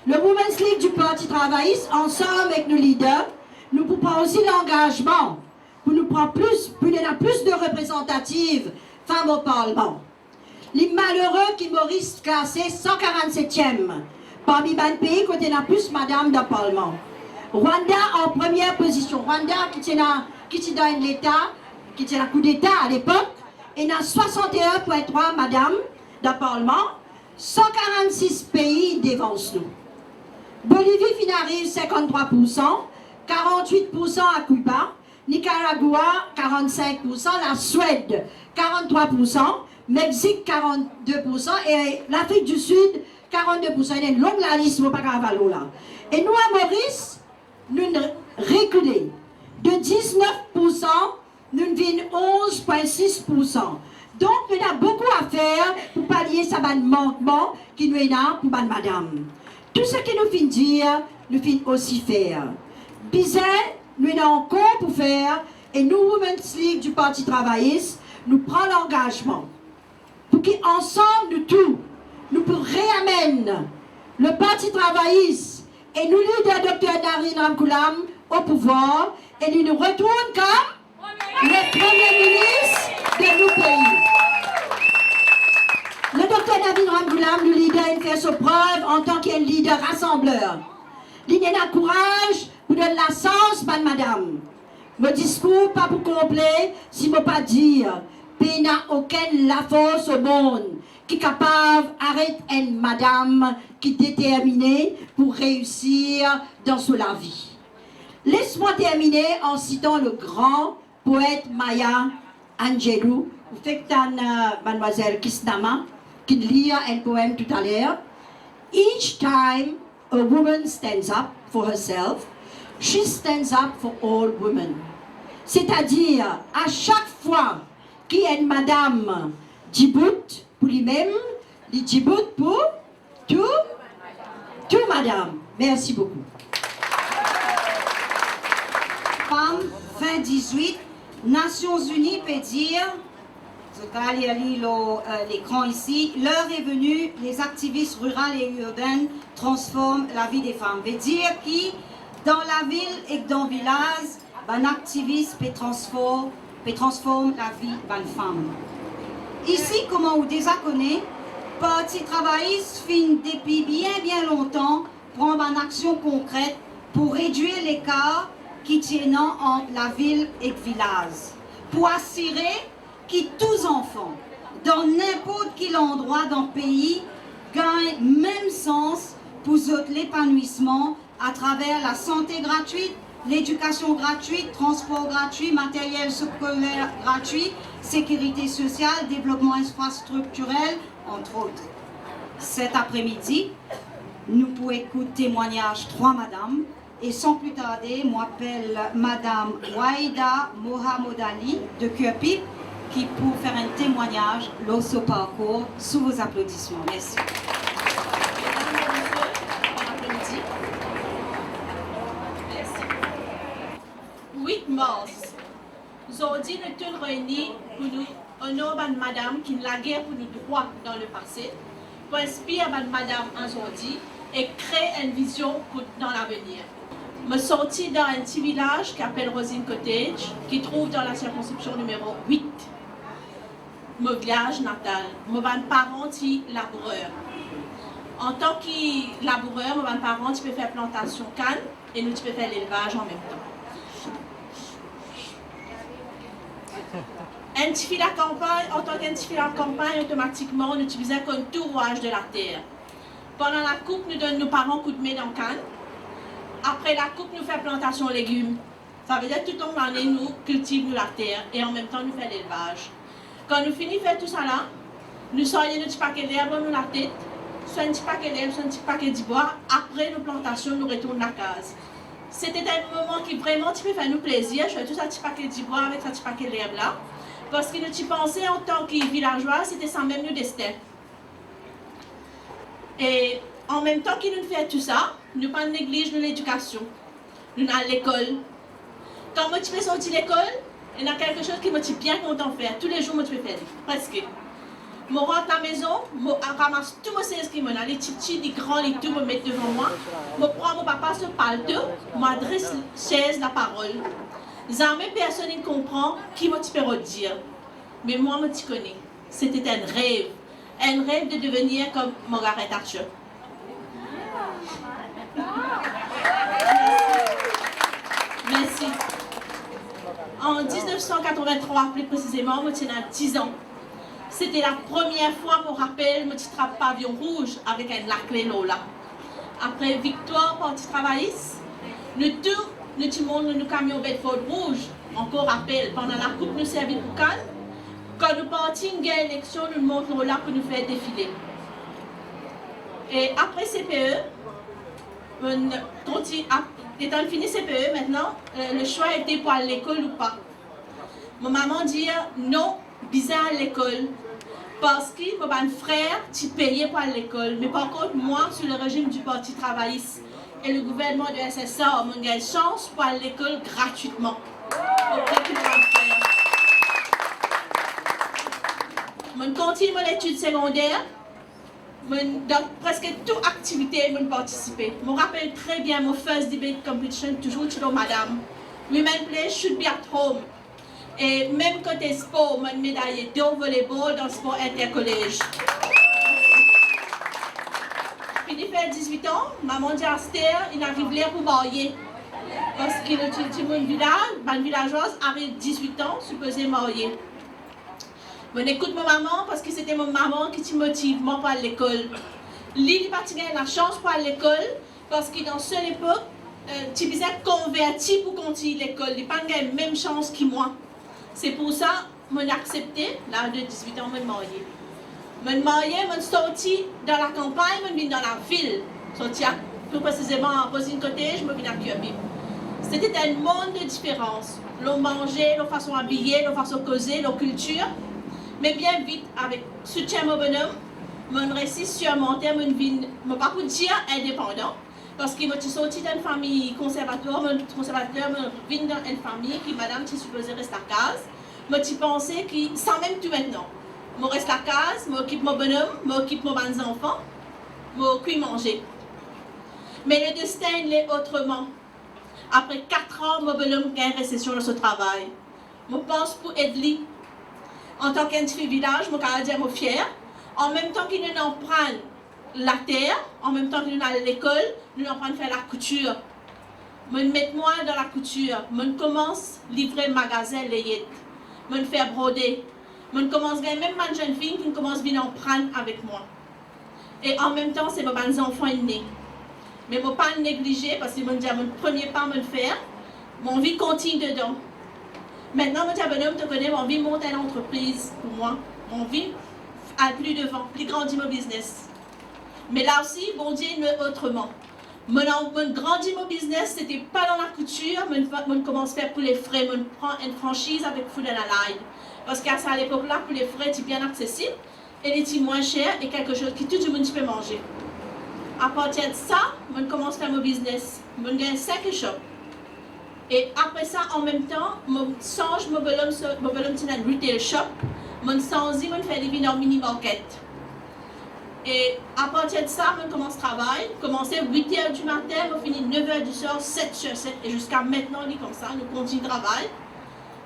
Le Women's League du Parti travailliste, ensemble avec nos leaders, nous pouvons aussi l'engagement pour nous prendre plus de représentatives femmes au Parlement. Les malheureux qui Maurice classé 147e parmi les pays où il y a plus madame dans le Parlement. Rwanda en première position. Rwanda qui est dans l'État, qui était un coup d'État à l'époque, et il y a 61,3 madame dans le Parlement. 146 pays dévancent nous. Bolivie finalise 53%, 48% à Cuba, Nicaragua 45%, la Suède 43%, Mexique 42% et l'Afrique du Sud 42%. Il y a une longue liste, pas grave là. Et nous à Maurice, nous reculons de 19%, nous venons 11,6%. Donc, nous avons beaucoup à faire pour pallier ce manquement qui nous est là pour madame. Tout ce que nous finissons dire, nous finissons aussi faire. Bizarre, nous avons encore pour faire, et nous, Women's League du Parti travailliste, nous prenons l'engagement pour qu'ensemble, nous tous, nous réamène le Parti travailliste et nous, leader Dr. Navin Ramgoulam, au pouvoir, et nous retournons comme le Premier ministre de nos pays. Le Dr. Navin Ramgoolam, le leader, il fait sa preuve en tant qu'un leader rassembleur. Il a courage pour donner la sens, madame. Mon discours, pas pour complet, si je ne peux pas dire, il n'y a aucune la force au monde qui est capable d'arrêter une madame qui est déterminée pour réussir dans la vie. Laisse-moi terminer en citant le grand poète Maya Angelou, mademoiselle Kisnama, qui lit un poème tout à l'heure. Each time a woman stands up for herself, she stands up for all women. C'est-à-dire, à chaque fois qu'il y a une madame djibout pour lui-même, il djibout pour tout madame. Merci beaucoup. Femme, fin 18, Nations Unies peut dire, je vais aller lire l'écran ici, l'heure est venue, les activistes rurales et urbaines transforment la vie des femmes. Veut dire que dans la ville et dans le village, un activiste peut transformer la vie d'une femme. Ici, comme on déjà connaît, Parti travailliste fin depuis bien longtemps prendre une action concrète pour réduire l'écart qui tient entre la ville et le village, pour assurer que tous enfants, dans n'importe quel endroit dans le pays, gagnent même sens pour l'épanouissement à travers la santé gratuite, l'éducation gratuite, transport gratuit, matériel scolaire gratuit, sécurité sociale, développement infrastructurel, entre autres. Cet après-midi, nous pouvons écouter témoignage 3 madames. Et sans plus tarder, moi m'appelle Madame Waïda Mohamedali de Kurpip qui pour faire un témoignage lors ce parcours sous vos applaudissements. Merci. Merci. 8 mars. Aujourd'hui, nous sommes réunis pour nous honorer madame qui a la guerre pour nous droits dans le passé, pour inspirer madame aujourd'hui et créer une vision pour dans l'avenir. Je suis sortie dans un petit village qui s'appelle Rosine Cottage, qui trouve dans la circonscription numéro 8. Mon village natal. Mes parents sont laboureurs. En tant que laboureur, mes parents peuvent faire plantation canne et nous pouvons faire l'élevage en même temps. Un petit fil à campagne, en tant qu'un petit fil à campagne, automatiquement, on utilisait comme tout rouage de la terre. Pendant la coupe, nous donnons nos parents coup de main dans le canne. Après la coupe, nous faisons plantation de légumes. Ça veut dire que tout au long de l'année, nous cultivons la terre et en même temps, nous faisons l'élevage. Quand nous finissons de faire tout ça là, nous sortons notre petit paquet d'herbe dans la tête, soit un petit paquet d'herbe, soit un petit paquet de bois. Après nos plantations, nous retournons à la case. C'était un moment qui vraiment fait nous plaisir. Je fais tout ça petit paquet de bois avec ce petit paquet d'herbe là. Parce que nous pensons en tant que villageois, c'était ça même le destin. Et en même temps que nous faisons tout ça, nous ne négligeons pas l'éducation. Nous allons à l'école. Quand moi je fais sortir de l'école, il y a quelque chose qui me tient bien content de faire. Tous les jours, je peux faire, presque. Je rentre à la maison, je ramasse tous mes inscrits, les petits, les grands, les tout, je mets devant moi. Je prends mon papa sur le paletot, je m'adresse chaise la parole. Jamais personne ne comprend qui me peut dire. Mais moi, je connais. C'était un rêve de devenir comme Margaret Thatcher. Merci. En 1983, plus précisément, je tenais 10 ans. C'était la première fois, je me rappelle, je suis trappe pavillon rouge avec un lac Lola. Après victoire parti travailliste, nous montrons nos camions Bedford rouge. Encore rappel, pendant la coupe, nous servons pour Cannes. Quand nous partons une élection, nous montrons là pour nous faire défiler. Et après CPE, étant fini CPE maintenant, le choix était pour aller à l'école ou pas. Ma maman dit non, bizarre à l'école. Parce que mon frère, tu payais pour aller à l'école. Mais par contre, moi, sur le régime du Parti travailliste et le gouvernement de SSA, on a une chance pour aller à l'école gratuitement. Je continue mon étude secondaire. Dans presque toute activité, je participé. Je me rappelle très bien mon first debate competition, toujours chez madame. Women play should be at home. Et même côté sport, je médaille d'or volleyball dans le sport intercollège. il fait 18 ans, maman dit à Esther, il arrive là pour marier. Parce qu'il est mon village, ma villageoise arrive 18 ans, supposé marier. Bon, écoute ma maman, parce que c'était mon maman qui te motive pour aller à l'école. Lui, il n'a pas la chance pour aller à l'école, parce que dans cette époque, tu devais être converti pour continuer l'école. Il n'a pas la même chance que moi. C'est pour ça que j'ai accepté, là, de 18 ans, je me marier. Je me marier, je suis sorti dans la campagne, je suis dans la ville. Sorti plus précisément à Rosine Côté, je me viens à Kirby. C'était un monde de différence. L'on mangeait, la façon habillée, la façon causer, la culture. Mais bien vite, avec soutien mon bonhomme, mon récit surmonté, mon vie, je ne pas pour dire indépendant. Parce que je suis sorti d'une famille conservateur, mon vient dans une famille qui, madame, qui supposée rester à case. Je pensais que, sans même tout maintenant, je reste à case, je m'occupe mon bonhomme, je m'occupe mon bons enfants, je m'occupe manger. Mais le destin l'est autrement. Après 4 ans, mon bonhomme a une récession dans ce travail. Je pense pour aider. En tant qu'un petit village, je suis fier. En même temps qu'il nous en prend la terre, en même temps qu'il nous allons à l'école, nous en prenons faire la couture. Je mets moi dans la couture. Je commence à livrer le magasin, les yettes. Je fais broder. Je commence à même ma jeune fille qui commence à venir en prendre avec moi. Et en même temps, c'est mes enfants nés. Mais je ne vais pas le négliger parce que je dis mon premier pas à faire. Mon vie continue dedans. Maintenant, je dis à bonhomme, tu connais, mon vie monte à l'entreprise pour moi. Mon vie a plus devant, plus grandit mon business. Mais là aussi, bon Dieu, il me autrement. Mon grandit mon business, c'était pas dans la couture, je commence à faire pour les frais. Je prends une franchise avec Food and Line. Parce qu'à cette époque-là, pour les frais, c'est bien accessible, et les moins cher et quelque chose que tout le monde peut manger. À partir de ça, je commence à faire mon business. Je gagne 5 shops. Et après ça, en même temps, je change mon bonhomme dans un retail shop. Je change, je fais des vignes en mini-market. Et à partir de ça, je commence à travailler. Je commence à 8h du matin, je finis 9h du soir, 7 sur 7. Et jusqu'à maintenant, on est comme ça, nous continuons de travailler.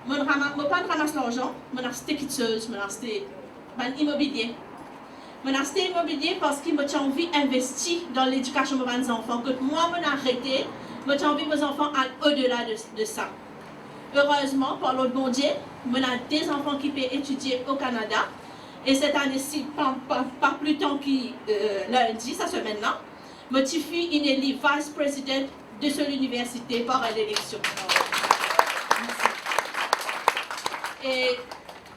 Je ne ramasse pas l'argent, je suis acheté quitteuse, je suis acheté immobilier. Je suis acheté immobilier parce que j'ai envie d'investir dans l'éducation de mes enfants. Que moi, je arrêté, j'ai envie que mes enfants aillent au-delà de ça. Heureusement, par l'autre bon Dieu, j'ai des enfants qui peuvent étudier au Canada. Et cette année-ci, pas plus tard que lundi, ça se maintenant, je suis élue vice-présidente de cette université par l'élection. Et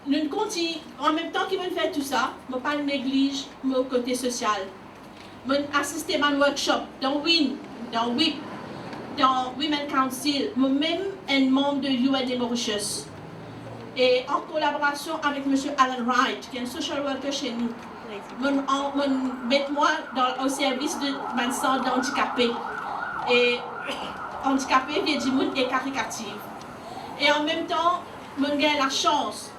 nous continuons, en même temps qu'ils font tout ça, je ne pas néglige mon côté social. Je assiste à un workshop dans WIN, dans WIP, dans Women Council, moi-même un membre de UN Mauritius. Et en collaboration avec M. Alan Wright, qui est un social worker chez nous, je mets moi au service de mon centre d'handicapés. Et handicapés, vieille du monde et caricative. Et en même temps, je gagne la chance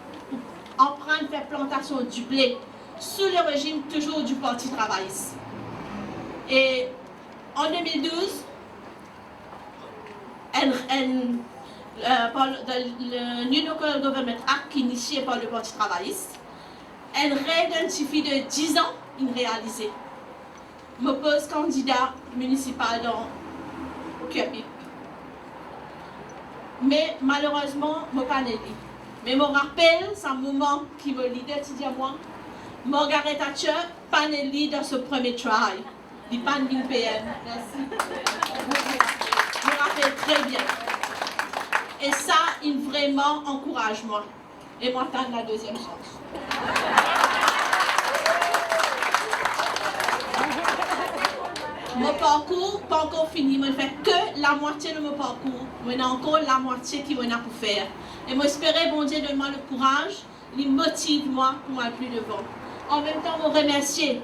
en prendre faire plantation du blé sous le régime toujours du Parti travailliste. Et en 2012, le New Local Government Act initié par le Parti travailliste, elle réidentifie de 10 ans une réalisée. Je me pose candidat municipal dans Kirby. Mais malheureusement, je ne suis pas élu. Mais je me rappelle, c'est un moment qui me lie à moi. Margaret Thatcher n'est pas élu dans ce premier try. Il n'est pas élu PM. Merci. Je me rappelle très bien. Et ça, il vraiment encourage moi. Et moi, j'attends la deuxième chance. Mon parcours pas encore fini, je ne fais que la moitié de mon parcours. Je n'ai encore la moitié qu'il y a pour faire. Et moi, j'espère, bon Dieu, donne-moi le courage, il motive moi pour aller plus devant. En même temps, je remercie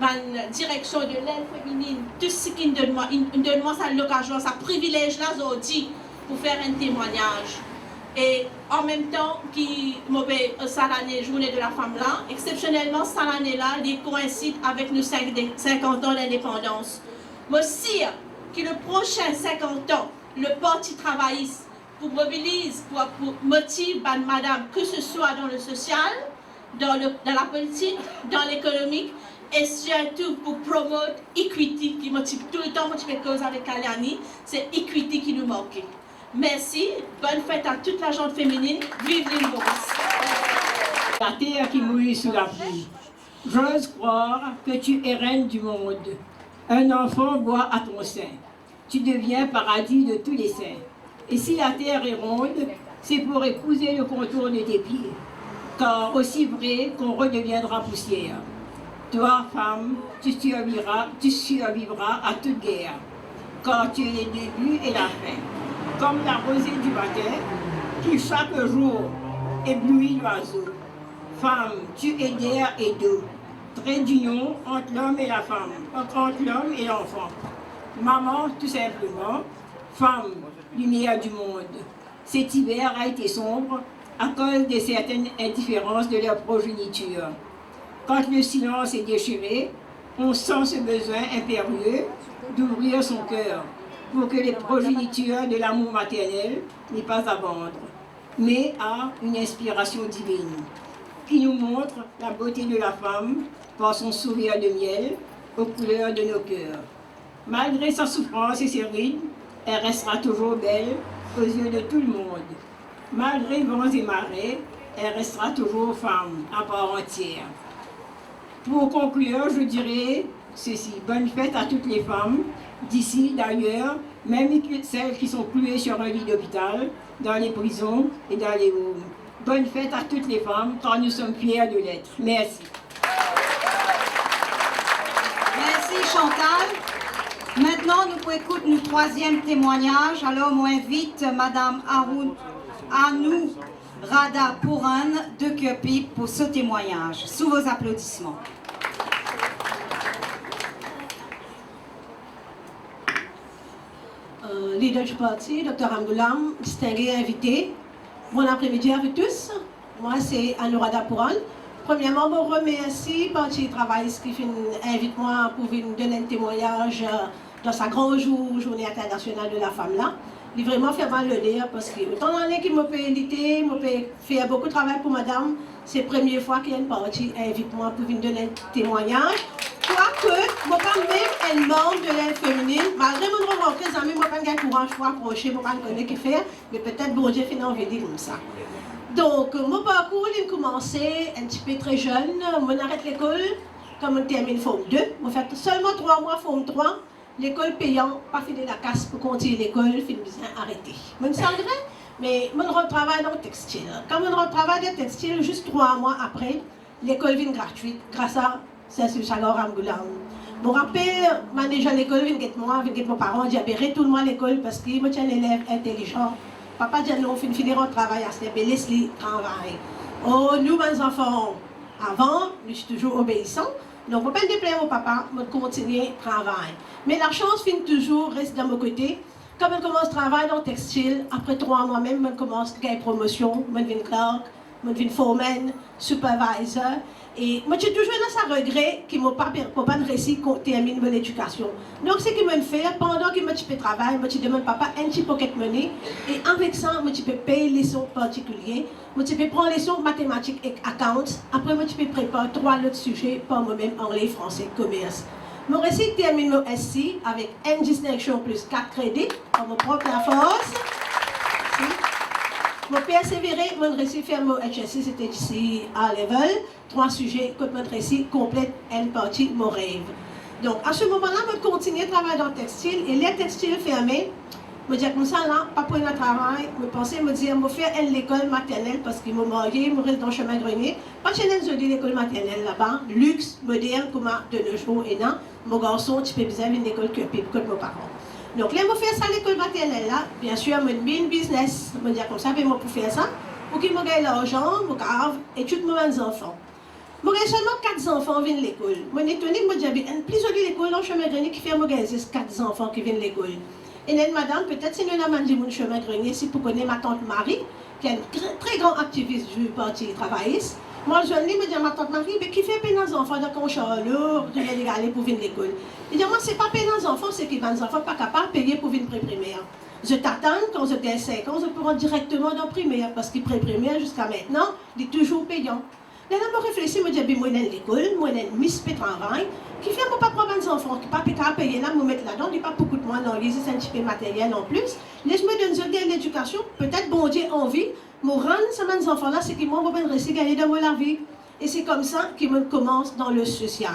la direction de l'aide féminine, tout ce qu'il donne moi. Il donne moi sa l'occasion, sa privilège là, aujourd'hui, pour faire un témoignage. Et en même temps, cette année, journée de la femme là, exceptionnellement, cette année-là, il coïncide avec nos 50 ans d'indépendance. Moi aussi, que le prochain 50 ans, le Parti travailliste, pour mobiliser, pour motiver madame, que ce soit dans le social, dans la politique, dans l'économique, et surtout pour promouvoir equity, qui m'a tout le temps, quand je fais cause avec Kaliani, c'est equity qui nous manque. Merci, bonne fête à toute la gente féminine, vive l'île Maurice. La terre qui mouille sous la pluie. J'ose croire que tu es reine du monde. Un enfant boit à ton sein. Tu deviens paradis de tous les saints. Et si la terre est ronde, c'est pour épouser le contour de tes pieds. Car aussi vrai qu'on redeviendra poussière. Toi, femme, tu survivras à toute guerre. Car tu es le début et la fin. Comme la rosée du matin, qui chaque jour éblouit l'oiseau. Femme, tu es d'air et d'eau. Trait d'union entre l'homme et la femme, entre l'homme et l'enfant. Maman, tout simplement, femme, lumière du monde. Cet hiver a été sombre à cause de certaines indifférences de leur progéniture. Quand le silence est déchiré, on sent ce besoin impérieux d'ouvrir son cœur pour que les progénitures de l'amour maternel n'aient pas à vendre, mais à une inspiration divine qui nous montre la beauté de la femme par son sourire de miel aux couleurs de nos cœurs. Malgré sa souffrance et ses rides, elle restera toujours belle aux yeux de tout le monde. Malgré vents et marées, elle restera toujours femme à part entière. Pour conclure, je dirais ceci. Bonne fête à toutes les femmes, d'ici, d'ailleurs, même celles qui sont clouées sur un lit d'hôpital, dans les prisons et dans les homes. Bonne fête à toutes les femmes, car nous sommes fiers de l'être. Merci. Merci Chantal. Maintenant, nous pouvons écouter notre troisième témoignage. Alors, on invite Madame Anou Rada Pouran de Köpip pour ce témoignage. Sous vos applaudissements. Leader du parti, Dr Ramgoulam, distingué invité. Bon après-midi à vous tous. Moi, c'est Anou-Rada Pouran. Premièrement, je vous remercie le Parti travailliste qui invite moi pour venir donner un témoignage dans sa grande journée internationale de la femme là. Il vraiment fait mal le dire parce que autant d'années qu'il m'a fait inviter, m'a fait beaucoup de travail pour madame. C'est la première fois qu'il y a une partie invite moi pour venir donner un témoignage. Quoique, je ne suis pas même un membre de l'aide féminine, malgré mon remarque, les amis, je n'ai pas de courage pour approcher, je ne connais pas ce faire, mais peut-être bon Dieu fait envie de dire comme ça. Donc, mon parcours, il a commencé un petit peu très jeune. Je arrête l'école, quand je termine Forme 2. Je fais seulement 3 mois Forme 3. L'école payant, pas fini la casse pour continuer l'école, fin bien arrêté. Je suis sangré, mais je retravaille dans le textile. Quand je retravaille dans le textile, juste 3 mois après, l'école vient gratuite grâce à Saint-Sulpice Chalor Ramgoulam. Je me rappelle, déjà l'école vient guetter moi, vient guetter mes parents, j'ai appelé tout le monde à l'école parce qu'il me tient un élève intelligent. Papa dit non, on finit notre travail à ce Leslie travail. Oh, nous, mes enfants, avant, je suis toujours obéissant. Donc, je ne peux pas me déplaire au papa, je continue le travail. Mais la chance finit toujours, reste de mon côté. Quand je commence le travail dans le textile, après 3 mois même, je commence à gagner promotion, je deviens clerk, je deviens foreman, supervisor. Et moi, j'ai toujours dans ce regret qui ne m'a pas réussi à terminer mon éducation. Donc, ce que je fais, pendant que je travaille, je demande papa un petit pocket money. Et avec ça, je peux payer les leçons particulières. Je peux prendre les leçons mathématiques et accounts. Après, je peux préparer 3 autres sujets pour moi-même, anglais, français, commerce. Je réussi à terminer mon SC avec une distinction plus 4 crédits pour mon propre force. Mon persévéré, mon récit faire mon HSC, c'était ici à level. 3 sujets, que mon récit complète une partie de mon rêve. Donc, à ce moment-là, je continue à travailler dans le textile. Et les textiles fermés, je me dis comme ça, là, pas pour le travail. Je pensais me dire, je vais faire l'école maternelle parce qu'ils m'ont marié, je reste dans le chemin grenier. Pas chez l'école maternelle là-bas, luxe, moderne, comme de nos jours. Et non, mon garçon, tu peux bien une école que mes parents. Donc, là, je fais ça à l'école maternelle, là. Bien sûr, je fais une business. Je me dis comme ça, mais pour faire ça, pour qu'ils me gagnent l'argent, je garde et tous mes enfants. Je gagne seulement 4 enfants qui viennent à l'école. Je suis étonnée, je me dis, plus jolie l'école dans le chemin grenier qui fait me gagner 4 enfants qui viennent à l'école. Et là, madame, peut-être si nous avons dit mon chemin grenier, c'est pour connaître ma tante Marie, qui est une très grande activiste du parti travailliste. Moi, je me dis à ma tante Marie, mais qui fait payer nos enfants dans le Charlot, qui vient aller pour venir à l'école. Je dis, moi, ce n'est pas payer nos enfants, c'est que les enfants ne sont pas capables de payer pour venir pré-primaire. Je t'attends, quand je gagne 5 ans, je peux rentrer directement dans le primaire, parce que pré-primaire, jusqu'à maintenant, il est toujours payant. Là, je réfléchis, je me dis, moi, j'ai l'école, moi, j'ai Miss Pétravail, qui fait que je ne pas mes enfants, qui ne pas payer là, je me mettre là-dedans, il n'y a pas beaucoup de moi dans les c'est un petit peu matériel en plus. Là, je me donne de l'éducation, peut-être bon Dieu envie, me rendre ça mes enfants là, c'est que moi, je vais rester gagner dans la vie. Et c'est comme ça que je commence dans le social.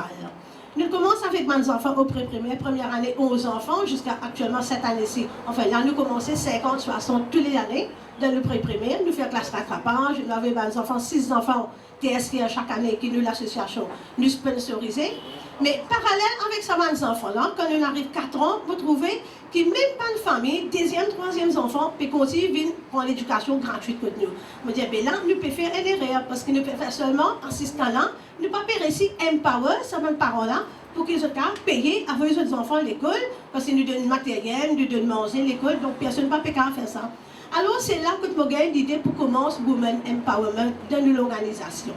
Nous commençons avec mes enfants au pré-primaire, première année 11 enfants, jusqu'à actuellement cette année-ci. Enfin, là, nous commençons 50, 60 toutes les années dans le pré-primaire. Nous faisons classe rattrapage, nous avons mes enfants, 6 enfants TSK chaque année qui nous l'association nous sponsorisait. Mais parallèle avec ça, mes enfants-là, quand nous arrivons 4 ans, vous trouvez que même pas de famille, deuxième, troisième enfant, peut continuer à prendre l'éducation gratuite pour nous. Je me dis, ben là, nous pouvons faire une erreur, parce que nous pouvons faire seulement, en ce temps-là, nous ne pouvons pas réussir à empower ces parents-là pour qu'ils soient payés avec les autres enfants à l'école, parce qu'ils nous donnent du matériel, nous donnent manger à l'école, donc personne ne peut pas faire ça. Alors, c'est là que je gagne l'idée pour commencer Women Empowerment dans l'organisation.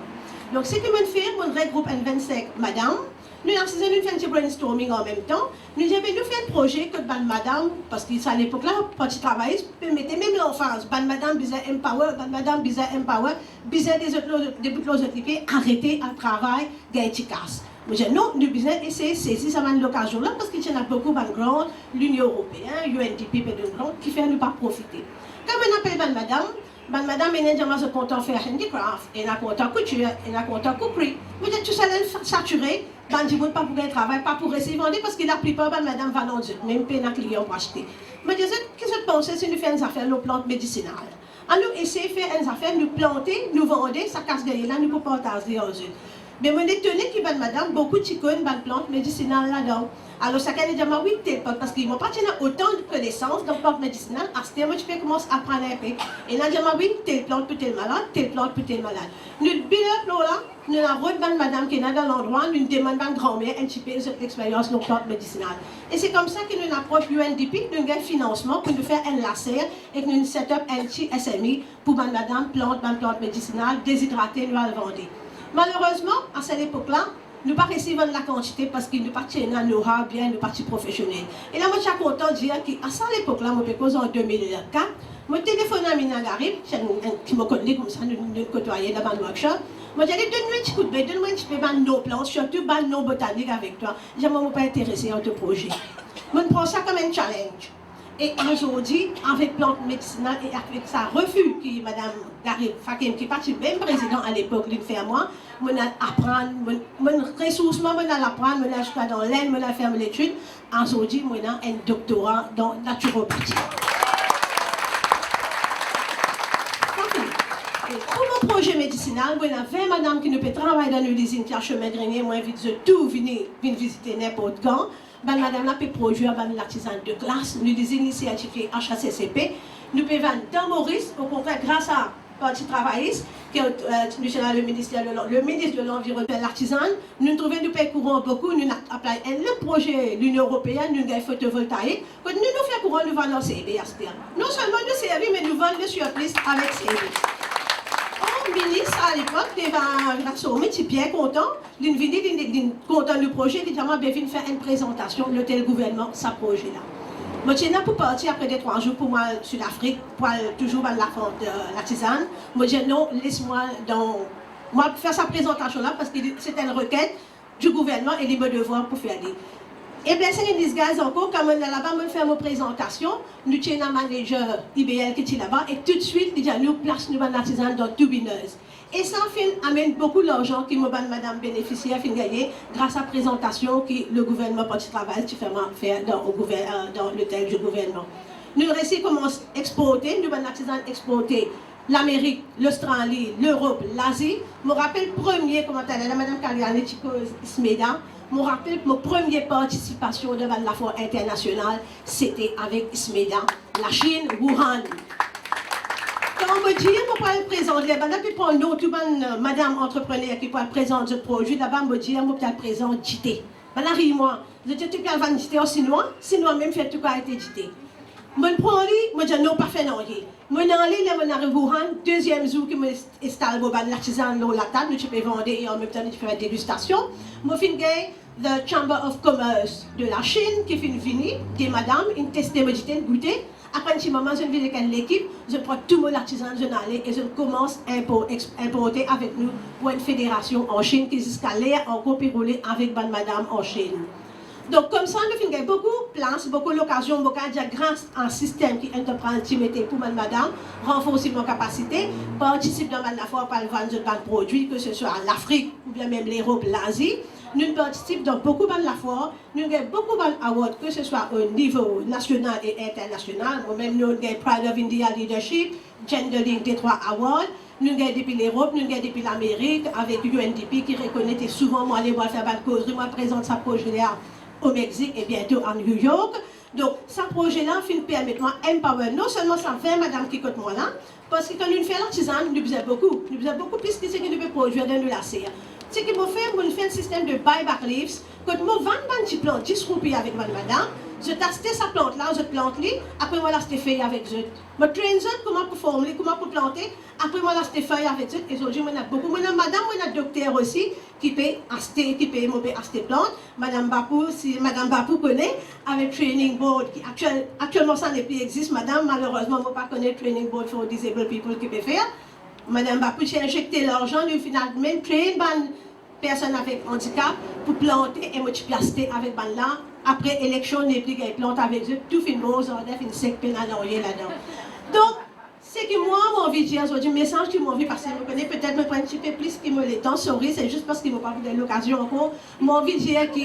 Donc, ce que je fais, je regroupe 25 madame. Nous avons fait un petit brainstorming en même temps. Nous avons fait un projet que madame, parce qu'à l'époque-là, petit travail, permettait même l'enfance. Madame bizarre empower, madame bizarre empower, bizarre des autres équipés, arrêter un travail, efficace. Moi, j'ai non, nous besoin essayer de saisir ça l'occasion là, parce qu'il y en a beaucoup de grandes, l'Union européenne, UNDP et de grandes, qui font ne pas profiter. Quand on appelle madame, elle est content de faire handicraft, elle est content de couture, elle est content de couper. Vous êtes tout ça saturé, dans le pas pour un travail, pas pour essayer de vendre, parce que la plupart de madame va dans même pas un client pour acheter. Mais qu'est-ce que vous pensez si nous faisons des affaires, nos plantes médicinales? Alors, essayez de faire des affaires, nous planter, nous vendre, ça casse derrière là, nous pouvons partager aux autres. Mais je suis étonnée qu'il y a madame, beaucoup de chicones, de plantes médicinales là-dedans. Alors, ça qu'elle dit, oui, tel plante, parce qu'ils n'ont pas autant de connaissances dans plantes médicinales, à ce moment, tu peux commencer à apprendre un peu. Et là, dit, oui, telle plante peut être malade, telle plante peut être malade. Nous, bilan là, nous avons madame qui est dans l'endroit, nous demandons à grand-mère un petit peu l'expérience de nos plantes médicinales. Et c'est comme ça que nous approchons UNDP, nous avons un financement pour nous faire un laser et que nous set-up un petit SMI pour madame plantes médicinales, déshydratées, nous allons vendre. Malheureusement, à cette époque-là, nous ne pouvons pas la quantité parce qu'il nous partit dans nos bien, nous partis professionnels. Et là, moi, je suis content de dire qu'à cette époque-là, moi, je en 2004, mon téléphone à Mina Garib, qui me connaît comme ça, nous côtoyons dans le workshop. Moi, j'ai dit, donne-moi un petit coup de bain, donne-moi un petit peu de nos plantes, surtout de nos botaniques avec toi. Je ne suis pas intéressé à ton projet. Je prends ça comme un challenge. Et aujourd'hui, avec plantes médicinales et avec sa refus, qui Mme Garib Fakim, qui est partie même président à l'époque, lui fait à moi, je vais apprendre, mon ressourcement, je vais apprendre, je vais jusqu'à dans l'aide, je vais faire l'étude. Aujourd'hui, je vais un doctorat dans naturopathie. Et pour mon projet médicinal, il y a 20 madame qui ne peut travailler dans l'usine qui a chemin grenier, moi invite de tout venir visiter n'importe quand. Madame là peut produire l'artisan de classe, nous des initiatives HACCP, nous pouvons vendre dans Maurice, au contraire grâce à Parti travailliste, qui est le ministre de l'Environnement et de l'Artisan, nous trouvons nous payons courant beaucoup, nous appelons le projet de l'Union européenne, nous avons photovoltaïque, quand nous faisons courant, nous vendons CB. Non seulement nous servons, mais nous vendons le surplus avec CB. Le ministre à l'époque, il était bien content, il est content du projet, il a dit faire une présentation de tel gouvernement, ce projet-là. Je suis là pour partir après 3 jours pour moi Sud-Afrique, pour toujours dans la tisane. Je dis non, laisse-moi faire sa présentation-là parce que c'est une requête du gouvernement et il me devoir pour faire des. Et bien, c'est une disguise encore, quand on est là-bas, on fait ma présentation, nous avons un manager IBL qui est là-bas, et tout de suite, il dit nous place nous l'artisan dans Tubineuse. Et ça amène beaucoup d'argent que madame bénéficiaire fait gagner grâce à la présentation que le gouvernement Parti travail fait dans l'hôtel du gouvernement. Nous réussi commence à exporter, nous l'artisan exporter l'Amérique, l'Australie, l'Europe, l'Asie. Je me rappelle premier commentaire de madame Kaliane Chico Smeda. Je me rappelle mon première participation devant la foire internationale, c'était avec Smeda, la Chine, Wuhan. Quand on me dit, je peux le présenter, je peux prendre tout madame entrepreneur qui peut présenter ce projet, d'abord je me dis, je peux le présenter JT. Moi, je dis, tu peux le JT en Sinois même fait tout a été JT. Je prends lui, je dis, non, pas fait non. Je arrive à Wuhan, deuxième jour que je installe l'artisan dans la table, je peux vendre et en même temps, je fais une dégustation. Je fais the Chamber of Commerce de la Chine qui fait venir des madames, une test de goûter. Après un petit moment, je viens avec l'équipe, je prends tout mon artisan, je n'allais et je commence à importer avec nous pour une fédération en Chine qui jusqu'à l'air encore rouler avec madame en Chine. Donc comme ça, nous avons beaucoup de place, beaucoup d'occasions, beaucoup de grâce à un système qui entreprend intimité pour madame, renforcer nos capacités, participer dans la foire par le vendre de produits, que ce soit l'Afrique ou bien même l'Europe, l'Asie. Nous participons dans beaucoup de la foire, nous avons beaucoup d'awards, que ce soit au niveau national et international. Moi-même, nous avons Pride of India Leadership, Gender Link T3 Award. Nous avons depuis l'Europe, nous avons depuis l'Amérique, avec UNDP qui reconnaît et souvent, moi, les voir faire une causerie, moi, présente sa projet-là au Mexique et bientôt à New York. Donc, ce projet-là, permet de empower non seulement ça fait madame qui côté moi là, parce que quand nous faisons l'artisan, nous besoin beaucoup. Nous besoin beaucoup plus que ce que nous pouvons produire dans la serre. Ce qui m'a fait un système de buyback leaves. Quand moi vends une petite plante, 10 roupies avec madame, je teste sa plante là, je plante lui, après moi, je feuille avec eux. Je traîne comment pour former, comment pour planter, après moi, je feuille avec eux. Et aujourd'hui, on a beaucoup. Madame, on a un docteur aussi qui peut acheter, plantes. Madame Bapou, si Madame Bapou connaît, avec Training Board, qui actuellement ça n'est plus existe, madame, malheureusement, on ne pas connaître Training Board for Disabled People qui peut faire. Madame Bapou, j'ai injecté l'argent, au final, même train une personne avec handicap pour planter et multiplier avec là. Après élection, n'est plus qu'elle plante avec eux, tout fin beau, ça a une sec pénal là-dedans. Donc, c'est que moi, mon envie de dire aujourd'hui, message qui m'a envie parce que je connais peut-être me prendre un petit peu plus qui me le temps, sorry, c'est juste parce qu'il ne m'a pas donné l'occasion encore. Mon envie de dire que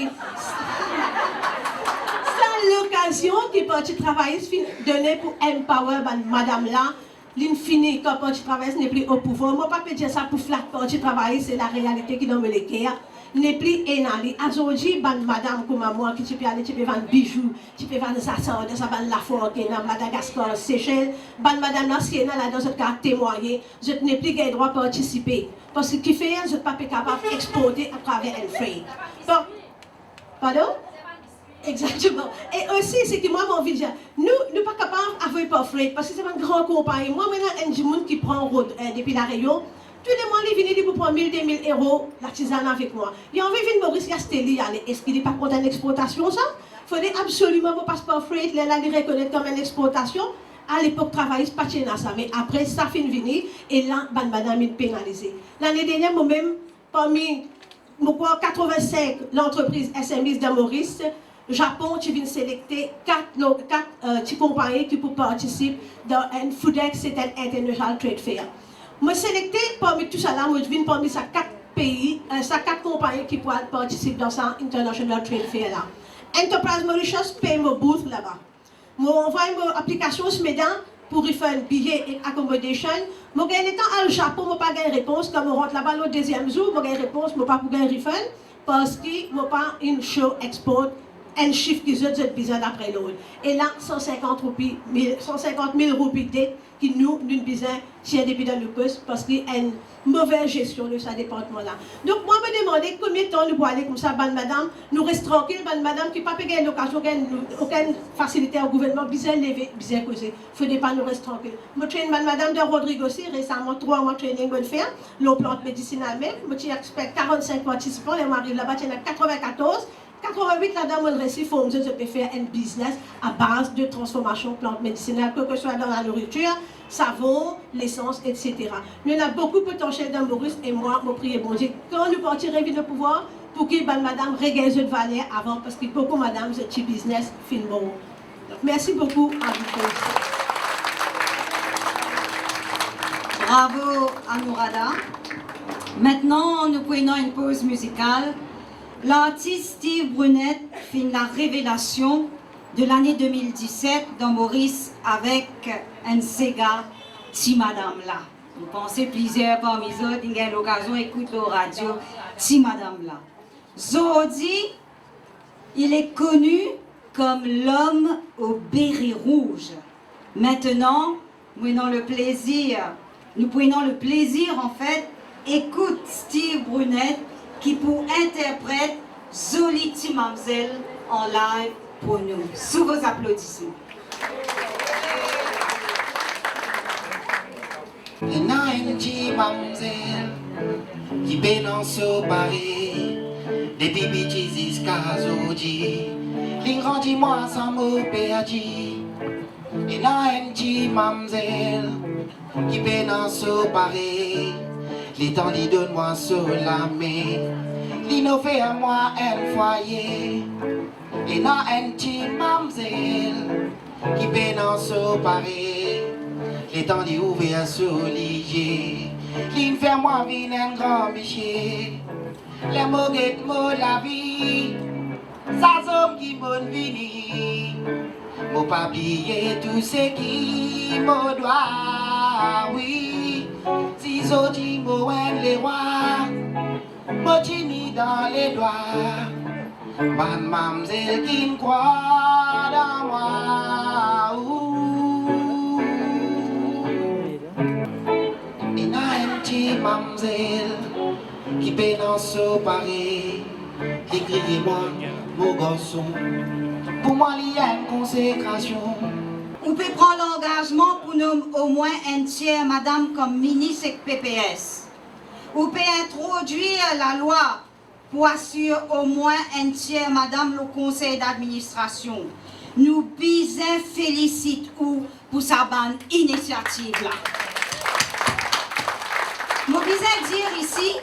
c'est l'occasion qui peut travailler, donner pour empower madame là. L'infini, quand tu travailles, n'est plus au pouvoir. Moi, je ne peux pas dire ça pour flatter quand tu travailles, c'est la réalité qui est dans le cœur. N'est plus énali. Aujourd'hui, madame comme moi, qui tu peux aller, tu peux vendre bijoux, tu peux vendre ça, ça va la forêt, qui est dans Madagascar, Seychelles. Madame là, si elle est là dans ce cas témoigner, je n'ai plus le droit de participer. Parce que qui fait, je ne suis pas capable d'exporter à travers un feuille. Donc, pardon? Exactement. Et aussi, c'est que moi, mon envie de dire, nous ne sommes pas capables d'avoir pas frais, parce que c'est une grande compagnie. Moi, maintenant, un monde qui prend route depuis la Réunion, tous les mois, il vient pour prendre 1000, 2000 euros l'artisanat avec moi. Il a envie de venir Maurice Castelli, est-ce qu'il n'est pas content d'exportation, ça? Il fallait absolument vos passeports frais, il les reconnaître comme une exportation. À l'époque, travailler, pas de ça. Mais après, ça finit de venir, et là, madame est pénalisée. L'année dernière, moi-même, parmi 85 l'entreprise SMIs de Maurice, Japon, tu viens sélecter 4 petites compagnies qui peuvent participer dans un FoodEx, c'est un International Trade Fair. Moi, sélecté parmi tout ça là, moi, je viens parmi ces 4 pays, 4 compagnies qui peuvent participer dans ça International Trade Fair là. Enterprise Mauritius paye mon booth là-bas. Moi, envoie mon application ce matin pour y faire un billet et accommodation. Moi, quand étant au Japon, moi, pas de réponse. Quand je rentre là-bas le deuxième jour, moi, j'ai réponse, moi, pas pour gagner refund parce que moi, pas une show export. Un chiffre qui est besoin d'après l'autre. Et là, 150 000 roupies qui nous besoin tiens depuis dans le poste parce qu'il y a une mauvaise gestion de ce département-là. Donc, moi, je me demandais combien de temps nous pouvons aller comme ça, madame, nous restons tranquilles, madame, qui n'a pas gagné l'occasion, aucune facilité au gouvernement, bien levé, bien causé. Il ne faut pas nous rester tranquilles. Je traîne madame de Rodrigo aussi, récemment, 3 mois de training de faire, l'eau plante médicinale même. Je expecte 45 participants, et moi, arrive là-bas, il y en a 94. 88 là-dedans, on réussit, faut je peux faire un business à base de transformation plante médicinale, que ce soit dans la nourriture, savon, l'essence, etc. Nous avons beaucoup de potentiel dans Maurice et moi, je prie bon Dieu, quand nous partirons de pouvoir, pour que madame régale de valeur avant, parce que beaucoup madame, c'est un business fin bon. Donc, merci beaucoup à vous. Bravo Anourada. Maintenant, nous prenons une pause musicale. L'artiste Steve Brunet fait la révélation de l'année 2017 dans Maurice avec un Sega Ti Madame là. Vous pensez plusieurs parmi eux, ils ont l'occasion d'écouter la radio Ti Madame là. Zodi, il est connu comme l'homme au béret rouge. Maintenant, nous prenons le plaisir en fait, écoute Steve Brunet qui pour interprète Zoli Ti Mamzelle en live pour nous. Sous vos applaudissements. Il y a une Ti Mamzelle qui bénance au Paris, depuis petit jusqu'à Zodi. Il grandit moi sans mot péagi, Et là, un petit mamzelle qui peine en se parer. Les temps lui donne-moi sur la main. Il nous fait à moi un foyer. Et là, un petit mamzelle qui peine en se parer. Les temps lui ouvert sur l'IG. Il fait moi vivre un grand métier. Les mots guettent la vie. Ça somme qui m'ont vini. Mon pas oublier tout ce qui me doit, oui. Si j'oti m'ouen les rois, m'otini dans les doigts. Ban mamzelle qui me croit dans moi, ouh. Et n'a un petit mamzelle qui peine en se parer. Écrivez-moi, mon garçon. Pour moi, il y a une consécration. On peut prendre l'engagement pour nous au moins un tiers, madame, comme ministre et PPS. On peut introduire la loi pour assurer au moins un tiers, madame, le conseil d'administration. Nous bisons félicitons pour sa bonne initiative-là. Nous bisons dire ici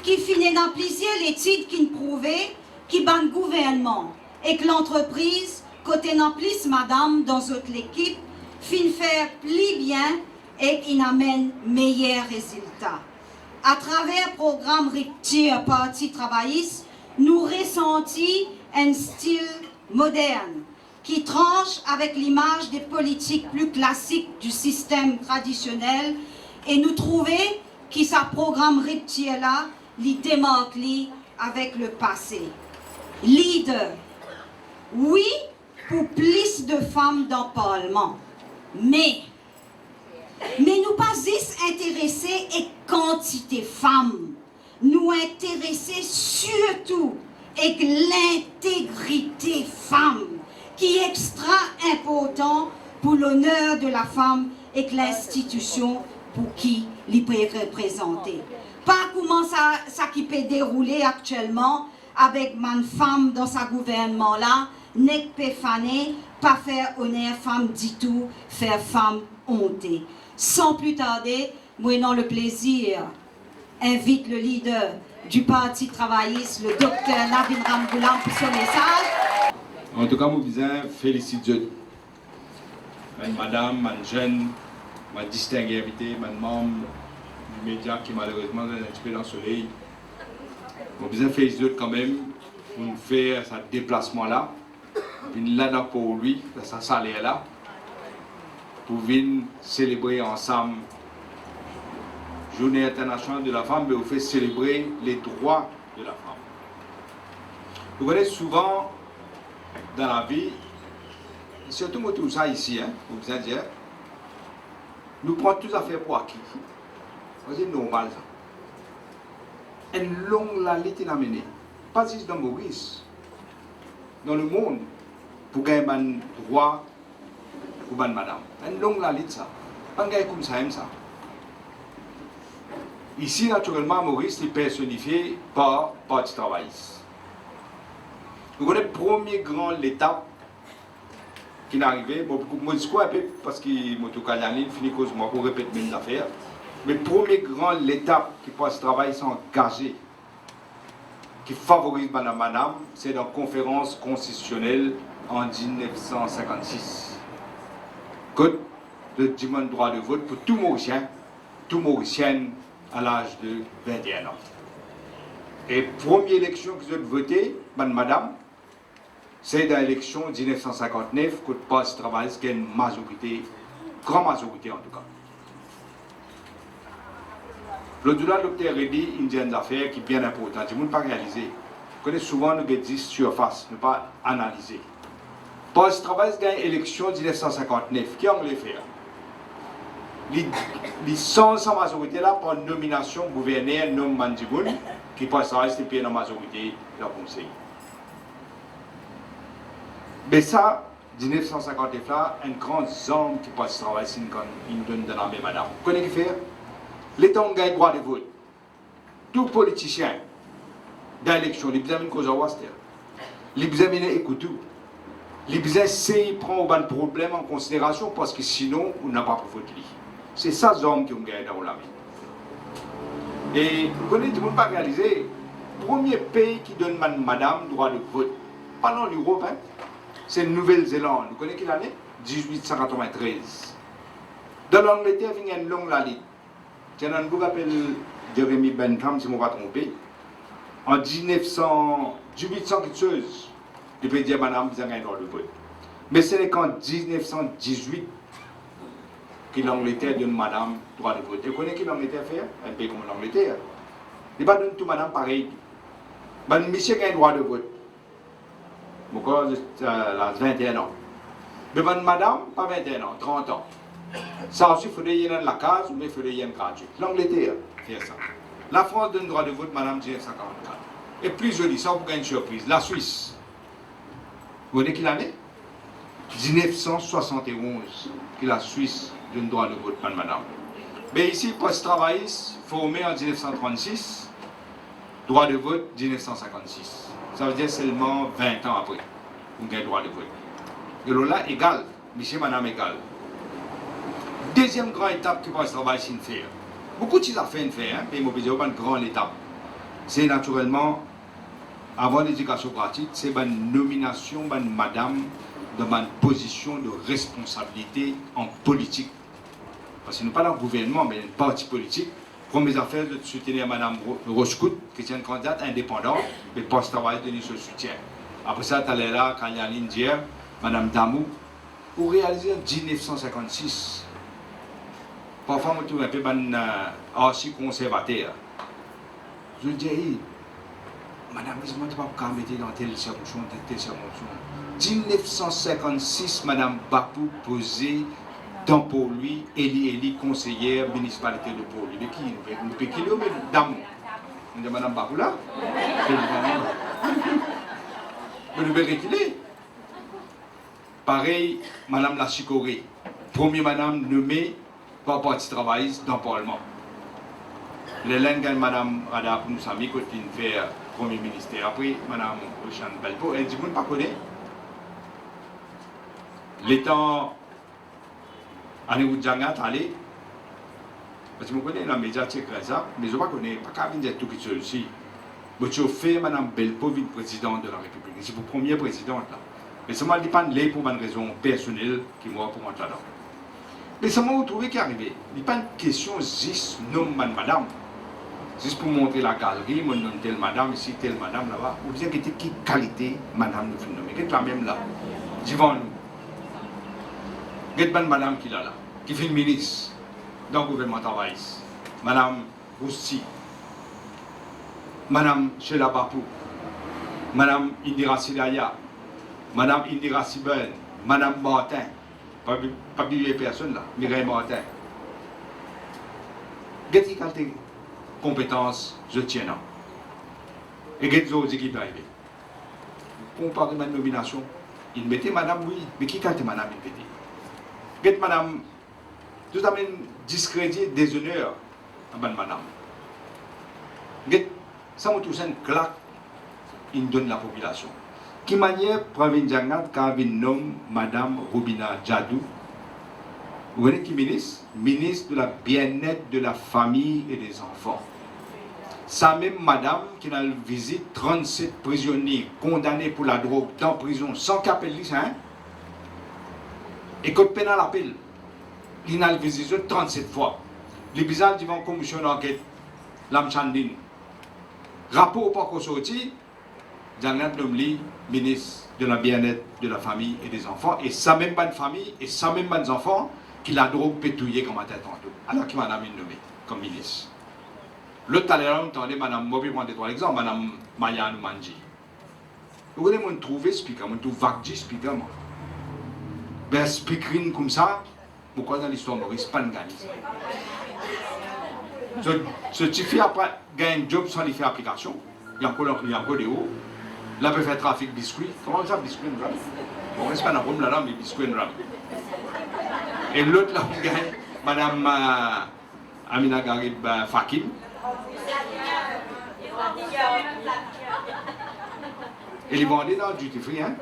qu'il finit dans plusieurs études qui nous prouvaient qu'il ban le gouvernement et que l'entreprise, côté non plus madame dans notre équipe, fin faire plus bien et qu'il amène meilleurs résultats. À travers le programme Rupture Parti travailliste, nous ressentons un style moderne qui tranche avec l'image des politiques plus classiques du système traditionnel et nous trouvons que ce programme Rupture là, li démarque avec le passé. Leader. Oui, pour plus de femmes dans le Parlement. Mais nous pas juste intéressés et quantité femmes. Nous intéressés surtout avec l'intégrité femme, qui est extra important pour l'honneur de la femme et que l'institution pour qui l'y peut représenter. Pas comment ça qui peut dérouler actuellement avec ma femme dans sa gouvernement là, n'est pas fané, pas faire honneur femme du tout, faire femme hontée. Sans plus tarder, moi non le plaisir, invite le leader du Parti travailliste, le docteur Navin Ramgoulam pour son message. En tout cas, moi je félicite Dieu. Madame, ma jeune, ma distinguée invitée, ma membre du média qui malheureusement est un petit peu dans le soleil. Moi je félicite Dieu quand même pour nous faire ce déplacement-là. Venir là pour lui, sa salaire là, pour venir célébrer ensemble Journée internationale de la femme, mais vous fait célébrer les droits de la femme. Vous connaissez souvent dans la vie, surtout moi tout ça ici, vous vous dire, nous prenons toutes affaires pour acquis. C'est normal ça. Une longue la lutte à mener, pas juste dans Maurice, dans le monde, pour gagner un droit pour madame. Une longue la lutte ça. Pas gagner comme ça, ça. Ici, naturellement, Maurice est personnifié par Parti travailliste. Vous connaissez la première grande étape qui est arrivée. Bon, je dis quoi un peu parce que je finis cause moi pour répéter mes affaires. Mais la première grande étape qui Parti travailliste engagé, qui favorise madame, c'est dans la conférence constitutionnelle en 1956. Code de demande droit de vote pour tout Mauricien à l'âge de 21 ans. Et première élection que vous avez votée, madame, c'est dans l'élection 1959 que le Parti travailliste a une majorité, grande majorité en tout cas. L'au-delà, le docteur Reddy, il dit une affaire qui est bien importante. Je ne peux pas réaliser. Vous connaissez souvent nous dit surface, ne pas analyser. Le Parti travailliste a une élection 1959. Qui a fait? Les sans majorité là par nomination gouverneur nomme Mandiboun qui passe à rester dans la majorité de la conseil. Mais ça, 1959 là, un grand homme qui passe travailler une donne dans la même madame. Vous connaissez qui fait? L'État a gagne droit de vote. Tout politicien dans l'élection, il a besoin de cause à Waster. Il a besoin d'écouter. les business prend un problème en considération parce que sinon, on n'a pas pour voter. C'est ça, les hommes qui ont gagné dans la vie. Et vous connaissez, tout le monde pas réalisé, le premier pays qui donne madame droit de vote, pas dans l'Europe, hein, c'est la Nouvelle-Zélande. Vous connaissez quelle année? 1893. Dans l'Angleterre, il y a une longue liste. Il y a un gars qui s'appelle Jeremy Bentham, si je ne me trompe pas. En 1800 quelque chose, il peut dire madame, vous avez un droit de vote. Mais c'est qu'en 1918 que l'Angleterre donne madame droit de vote. Vous connaissez qui l'Angleterre fait? Un pays comme l'Angleterre. Il ne pas donne tout madame pareil. Ben, monsieur a un droit de vote. Pourquoi? Il a 21 ans. Mais ben, madame, pas 21 ans, 30 ans. Ça aussi, il faudrait y aller dans la case, mais il faudrait y aller gratuit. L'Angleterre fait ça. La France donne droit de vote, madame, 1944. Et plus joli, ça vous gagne une surprise. La Suisse. Vous voyez quelle année? 1971, que la Suisse donne droit de vote, madame. Mais ici, post-travailliste, formé en 1936, droit de vote 1956. Ça veut dire seulement 20 ans après, vous gagnez droit de vote. Et là, égal, monsieur, madame, égal. Deuxième grande étape que post-travailliste fait. Beaucoup de choses à faire, hein, mais il m'a besoin d'une grande étape. C'est naturellement, avant l'éducation pratique, c'est une nomination de madame dans une position de responsabilité en politique. Parce que nous pas dans le gouvernement, mais un parti politique. Pour mes affaires, de soutenir Mme Rochecout, qui est une candidate indépendante, mais post-travail donner ce soutien. Après ça, tu allais là, quand il y a l'Indien, Mme Damou, pour réaliser en 1956. Parfois, je trouve un peu archi conservateur. Je dis, hey, madame, je ne peux pas me mettre dans telle circonstance, telle circonstance. 1956, madame Bapou posait dans pour lui, Eli, conseillère municipalité de Pau-lui. De qui? Nous peut qui mais dame. On dit madame Bapou là? Mais nous peut reculer. Pareil, madame la Chicorée. Première madame nommée par parti travailliste dans le Parlement. L'Hélène gagne madame Rada pour nous amis quand il fait premier ministère. Après, madame Ochan Belpo, elle dit, vous ne pas connaître. L'état Anne où Djangat allé, parce que je connais la médiatique, mais je ne connais pas qu'à venir tout qui aussi. Mais je fais Mme Belpo, présidente de la République. C'est pour première présidente là. Mais ça m'a dépendé pour une raison personnelle qui m'a pour moi là-dedans. Mais ça m'a trouvé qui est arrivé. Il n'y a pas une question juste nom madame. Juste pour montrer la galerie, mon nom telle madame, ici telle madame là-bas. Vous dites que qui qualité madame nous fait nommer. Qu'est-ce la même là? Devant nous. Qu'est-ce que madame qui est là? Qui fait le ministre dans le gouvernement travailliste, Madame Roussi, Madame Sheila Bapou, Madame Indira Sidaya, Madame Indira Sibel, Madame Martin, pas oublier personne là, Mireille Martin. Qu'est-ce qui est compétence, je tiens là. Et qu'est-ce que vous équipes arrivées? Comparez ma nomination, il mettait Madame oui, mais qui est Madame il mettait? Qu'est-ce Madame tout à fait discrédit, déshonneur à madame. Ça me touche une claque, il donne la population. Qui manière Pravin Djangat, quand il nomme Madame Robina Djadou, vous voyez qui ministre? Ministre de la bien-être de la famille et des enfants. Ça même madame qui a visité 37 prisonniers condamnés pour la drogue dans prison sans qu'appel hein? Et code pénal appel. Il a visité 37 fois. Les bizarres devant commission d'enquête, l'Amchandine. Rapport pas qu'on sorti, Djangat Nomli, ministre de la bien-être de la famille et des enfants, et ça même bonne famille, et ça même bonnes enfants, qui la drogue pétouillée comme à tête tantôt. Alors qui madame est nommée comme ministre. L'autre à l'heure, entendez madame, moi je prends des trois exemples, madame Maya Manji. Vous voulez me trouver speaker, me trouver vague speaker, moi. Ben, speakerine comme ça, pourquoi dans l'histoire Maurice, pas de gagner. Ce petit fait après, gagne un job sans lui faire application. Il y a encore des hauts. Là, il peut faire trafic biscuit. Comment ça, biscuit, nous avons? On reste pas dans le room là, mais biscuit, nous avons. Et l'autre, là, on gagne, madame Amina Garib Fakim. Et les vendait dans le duty free, hein?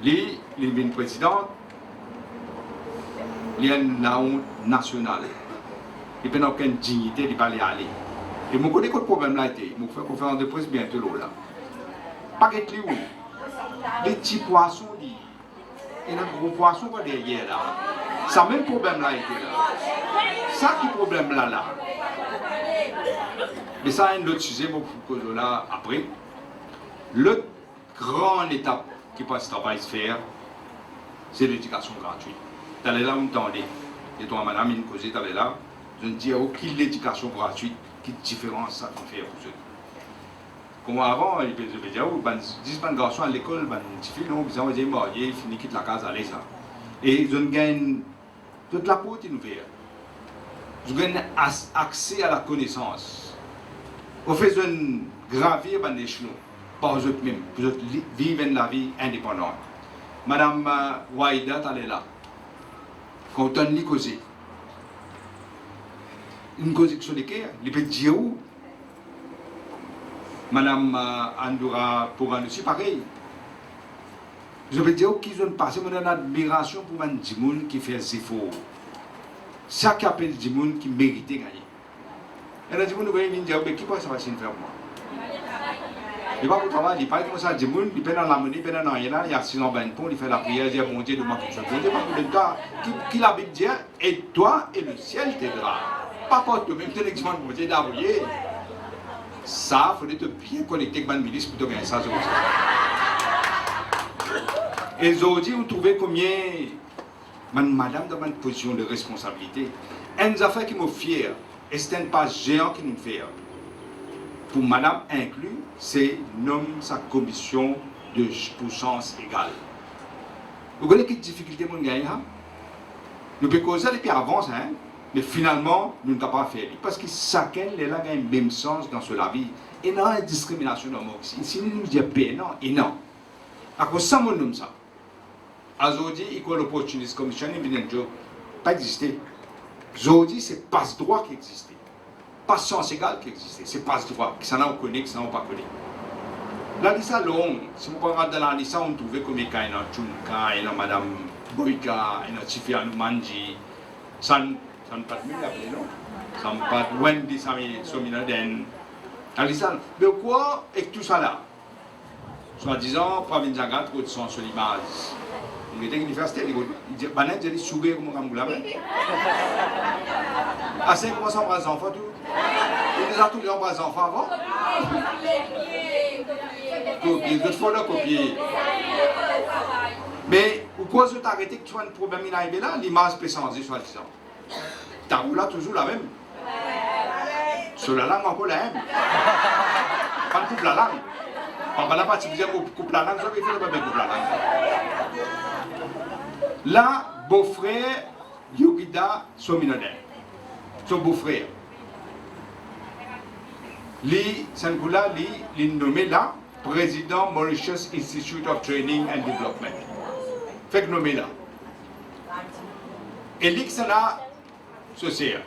Lui, il est une présidente, il a une honte nationale. Il n'a aucune dignité, il ne peut pas aller. Et je connais que le problème là était, je fais une conférence de presse bientôt là. Pas que les petits poissons, il y a un gros poisson derrière là. Ça même problème là était là. Ça qui problème là. Mais ça, c'est un autre sujet, je vais là après. L'autre grande étape qui passe travail se faire, c'est l'éducation gratuite. Tu allais là, vous m'entendez. Et toi, madame, une cause, tu allais là. Je ne dis aucune éducation gratuite qui différence ça qu'on fait pour eux. Comme avant, je vais dire, 10 garçons à l'école, 10 filles, non, ils ont dit, ils finissent quitter la case, allez ça. Et je gagne toute la porte ouverte. Je gagne accès à la connaissance. On fait gravir les échelons par eux-mêmes, pour vivre la vie indépendante. Madame Waïda, elle est là. Quand on lit causer. Une cause sur lesquelles il peut dire où. Madame Andoura pour aussi pareil. Je veux dire qu'ils ont passé mon admiration pour un Djimoun qui fait ses faux. Chaque appel Djimoun qui méritait gagner. Elle a dit, vous voyez, dire, mais qui peut ça va faire moi? Il va pour travailler, il parle comme ça, Djimoun, il peut dans la monnaie, il peut dans rien, il y a 6 ans, il fait la prière, il dit, bon Dieu, de moi, tout ça. Je dis, pas le cas, qui la Bible dit, et toi et le ciel t'aidera. Pas pour toi-même, tu es l'exemple pour Dieu d'envoyer. Ça, il faut te bien connecter avec le ministre pour te gagner ça. Et aujourd'hui, vous trouvez combien, madame, dans une position de responsabilité. Une affaire qui me fière, et c'est un pas géant qui nous fait. Pour madame inclus, c'est nomme sa commission de pour chance égale. Vous voyez quelle difficulté nous gagnons? Nous pouvons causer et puis avancer, hein? Mais finalement, nous ne pouvons pas faire. Parce que chacun est là, a le même sens dans la vie. Et non, il y a une discrimination dans le monde. Si nous nous disons non, et non. À cause de ça, nous ça. Aujourd'hui, Equal Opportunities Commission, il n'a pas existé. Aujourd'hui, c'est passe-droit qui existait. Pas chance égale qui existait. C'est passe-droit. Que ça n'a pas connu, que ça n'a pas connu. La liste est longue. Si vous regardez dans la liste, on trouve comme il y a Tchunka, il y a Madame Boyka, il y a Tifianou Manji, ça ne pas de mieux l'appeler, non? Ça ne pas de Wendy, ça ne pas de la liste. Mais quoi avec tout ça là? Soi-disant, Pravin Jagat, trop de son sur l'image. Il était à l'université, il dit, Banet, j'ai dit, sourire comme un ramboula. À 5 mois, ça embrasse enfants, tout. Il les a tous les embrasse enfants avant. Copier, d'autres fois, là, copier. Mais, pourquoi je t'arrêter que tu as un problème in arrivé là, l'image peut changer, soi-disant. T'as là toujours la même. Sur la langue, encore la même. Pas de coupe la langue. On va la partie vous coupe la langue, il faut pas couper la langue. Là, beau-frère, Yogida, son minodin. Son beau-frère. Li, Sangoula, li nommé là, président Mauritius Institute of Training and Development. Fait que nommé là. Et li, ça là, c'est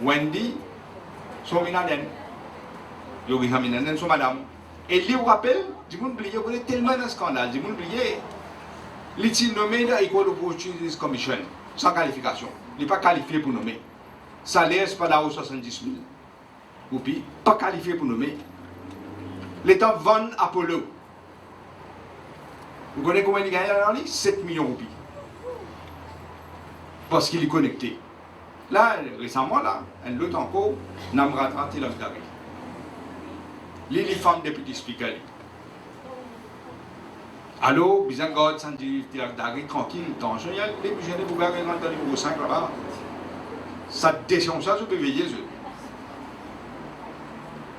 Wendy, son minodin. Yogida minodin, son madame. Et lui, vous rappelle, du monde oublié, vous avez tellement de scandales, du monde oublié, il est nommé dans l'Equal Opportunities Commission, sans qualification. Il n'est pas qualifié pour nommer. Salaire, ce n'est pas là-haut 70 000. Ou puis, pas qualifié pour nommer. L'État vend Apollo. Vous connaissez combien il gagne dans lui? 7 millions de roupies. Parce qu'il est connecté. Là, récemment, là, un autre encore, Namrata Tilakdari. Les femmes députés speaker. Allô, bizarre, God, Sandy, Tilakdari, tranquille, tension, il y a les bougeons de Bougar dans le numéro 5 là-bas. Ça descend ça, je peux veiller.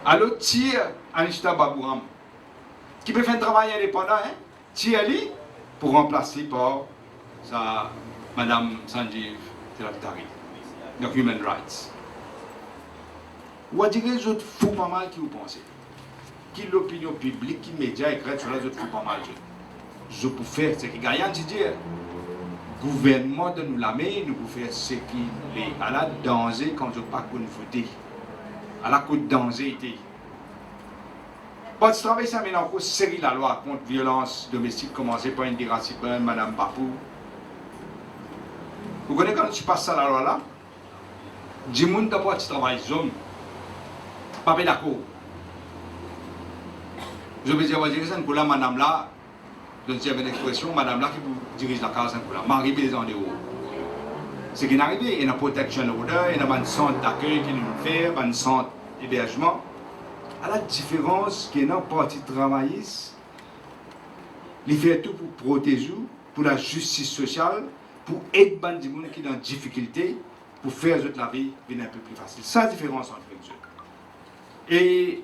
Allô, tire Anishta Babouram, qui peut faire un travail indépendant, hein? Tire lui pour remplacer par sa Madame Sanjeev Tilakdari, donc Human Rights. Ou à dire les autres fous pas mal qui vous pensez. Qui l'opinion publique, qui les médias écrivent sur les autres fous pas mal. Je peux faire ce qui gagne, je dis, gouvernement de nous l'amener, nous pouvons faire ce qui est à la danger quand je ne pas qu'on voter. À la côte danger était. Parti travail, ça mène en cause série la loi contre violence domestique, commencée par Indira Sibin, Madame Bapou. Vous connaissez quand tu passes ça la loi là? Du monde dans parti travail, zone. Pas d'accord. Je veux dire, pour la madame là, je ne sais pas une expression, madame là qui dirige la case, Marie les en dehors. Ce qui est arrivé, il y a une protection order, il y a un centre d'accueil qui nous fait, un centre d'hébergement. À la différence qu'il y a un parti travailliste, il fait tout pour protéger, pour la justice sociale, pour aider les gens qui sont en difficulté, pour faire la vie un peu plus facile. C'est la différence entre les deux. Et,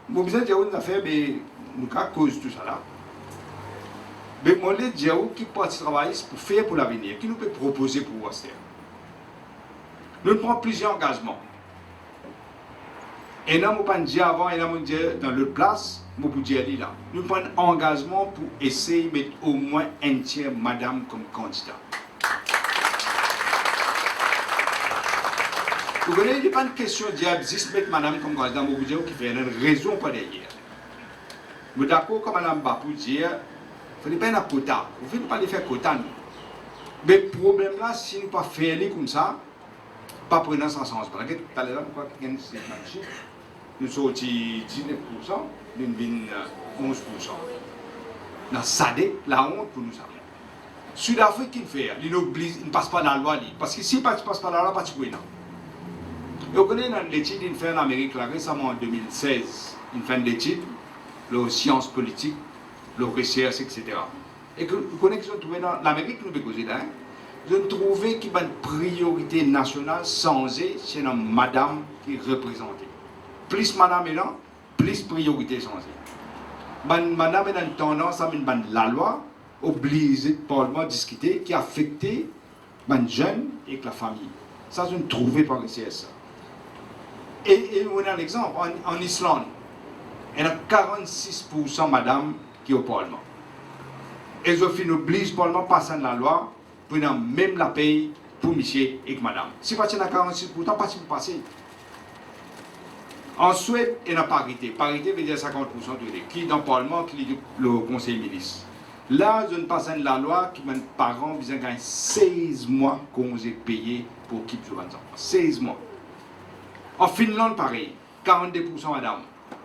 je besoin de dire une affaire, mais nous avons cause de tout ça là. Mais moi, je dis qui parti travailliste pour faire pour l'avenir, qui nous peut proposer pour vous. Nous prenons plusieurs engagements. Et nous ne pas dire avant, et nous dire dans l'autre place, nous pouvons dire là. Nous prenons un engagement pour essayer de mettre au moins un tiers madame comme candidat. Vous connaissez, il n'y a pas de question de dire 10 mettre madame comme candidat, nous pouvons dire qu'il fait une raison pas derrière. Mais d'accord, comme madame Bapou dit, il ne faut pas un quota. Il ne faut pas faire quota. Mais le problème là, si nous ne pas faire comme ça, pas prendre ça en sens. Tout à l'heure, pourquoi nous sommes 19%, nous sommes 11%. Dans SADC, la honte pour nous ça. Sud-Afrique, qui fait, il ne passe pas la loi. Parce que s'il ne passe pas la loi, il ne passe pas. Vous connaissez l'étude qu'il fait en Amérique là, récemment en 2016, une fin d'étude, les sciences politiques, les recherches, etc. Et que vous connaissez qu'ils ont trouvé dans l'Amérique, nous avons causé là, ils ont trouvé qu'il y a une priorité nationale changée chez la madame qui est représentée. Plus madame est là, plus priorité changée. Madame est dans une tendance à la loi oblige le Parlement à discuter qui a affecté les jeunes et la famille. Ça, ils ont trouvé par le CSA. Et on a un exemple, en Islande, il y a 46% madame qui est au Parlement. Et ils ont fait oblige le Parlement à passer la loi pour même la paye pour monsieur et madame. Si vous avez 46%, pas si vous passez. En Suède, il y a parité. Parité veut dire 50% de qui dans le Parlement, qui est le Conseil ministre. Là, ils ont passé la loi qui les parents ont gagné 16 mois qu'on a payé pour qu'ils soient enfants. 16 mois. En Finlande, pareil, 42% madame.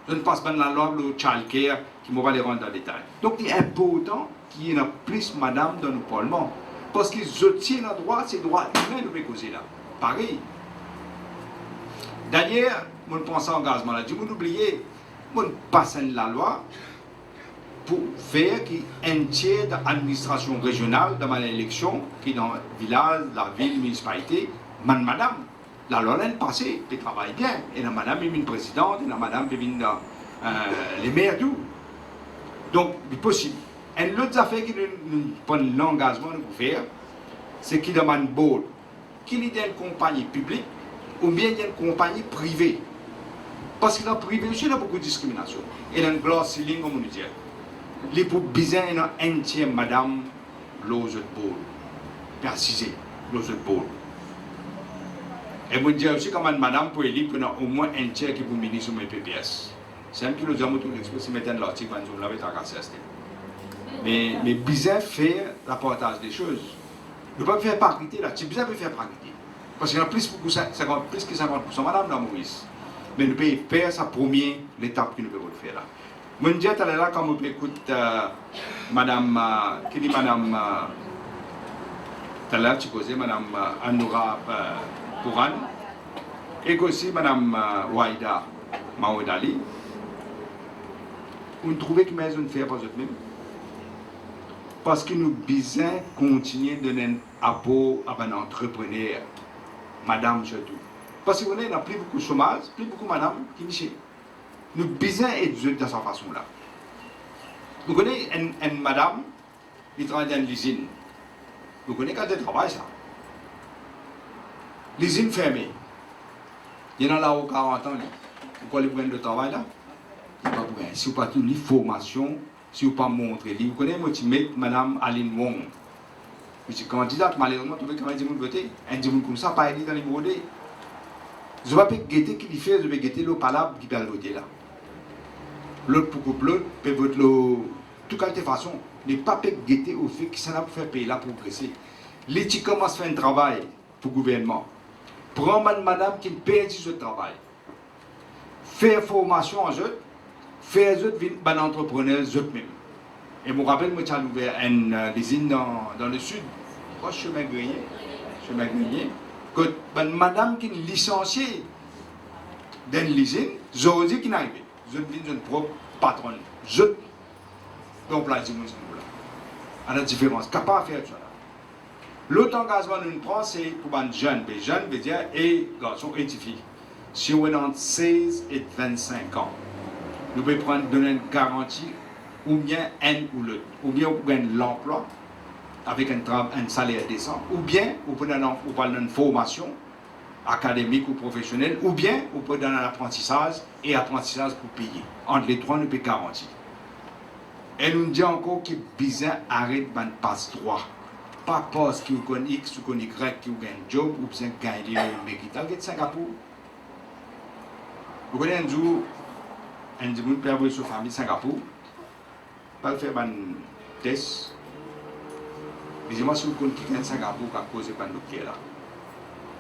Je ne passe pas dans la loi le child care qui ne va les rendre dans le détail. Donc il est important qu'il y ait plus madame dans le Parlement. Parce qu'ils obtiennent le droit, c'est le droit humain de causer là. Pareil. D'ailleurs, je pense à l'engagement là. Je vous oubliez, je passe la loi pour faire qu'un tiers de l'administration régionale dans l'élection, qui est dans le village, la ville, la municipalité, madame. La loi est passée, elle travaille bien. Et la madame est une présidente, et la madame est une les maires tout. Donc, c'est possible. Et l'autre affaire qui nous prend l'engagement de faire, c'est qu'il demande board, qu'il y ait une compagnie publique ou bien il y a une compagnie privée. Parce que dans le privé aussi, il y a beaucoup de discrimination. Et dans le glass ceiling, comme on dit, il faut bien un tiers madame, l'autre board. Préciser, l'autre board. Et vous dire aussi comment madame peut élire qu'on a au moins un tiers qui peut mener sur mes PPS. C'est un qui nous a montré l'expression, c'est maintenant l'article quand on l'avait à casser. Mais bizarre faire le partage des choses. Ne pas faire parité là, c'est bizarre de faire parité. Parce qu'il y a plus que 50% madame dans Maurice. Mais nous pouvons faire sa première étape que nous pouvons faire là. Je dis tout à l'heure, quand on écoute madame, qui dit madame, tout à l'heure tu causais madame Anoura Pouran, et aussi Mme Waïda Maoudali, on trouvait que nous devons faire pas nous-mêmes. Parce que nous besoin continuer de donner un apport à un entrepreneur, madame surtout. Parce que nous n'avons plus beaucoup de chômage, plus beaucoup de madame qui nichent. Nous besoin d'être de cette façon-là. Vous connaissez une madame qui travaille dans l'usine. Vous connaissez quand elle travaille ça. L'usine fermée. Il y en a là où 40 ans. Vous pouvez prendre le travail là. Si vous n'avez pas de formation, si vous n'avez pas montré, vous connaissez, moi, je mets Mme Aline Wong. Je suis candidate, malheureusement, tu veux quand même voter. Un dimanche comme ça, pas élire dans les bureaux. Je ne vais pas guetter qui fait, je vais guetter le palabre qui peut voter là. l'autre pour couper l'autre, peut votre l'eau, toute qualité façon, n'est pas guetter au fait que ça n'a pas fait payer là pour progresser. Les qui commencent à faire un travail pour le gouvernement. Prends madame qui perd ce travail. Faire formation en eux, faire eux des entrepreneurs eux-mêmes. Et je me rappelle, moi, j'ai ouvert une usine dans le sud, proche chemin Grenier, que madame qui est licenciée dans l'usine, j'ai osé qui n'arrive. Je suis une propre patronne. Je donc là, je à la différence, capable de faire ça. L'autre engagement que nous prenons, c'est pour les jeunes. Les jeunes veut dire et garçons et filles. Si on est entre 16 et 25 ans, nous pouvons donner une garantie ou bien un ou l'autre. Ou bien on gagne l'emploi avec un salaire décent, ou bien on peut donner une formation académique ou professionnelle, ou bien on peut donner un apprentissage et apprentissage pour payer. Entre les trois, nous pouvons garantir. Et nous disons encore que bizarre arrête de passe droit. Pas parce qu'il y a X ou Y qui a un job ou bien gagner un mérite. Dans Singapour, vous connaissez un jour, un jour, peut avoir sa famille Singapour, pas faire un test. Dis-moi si vous connaissez un Singapour qui a causé un docteur là.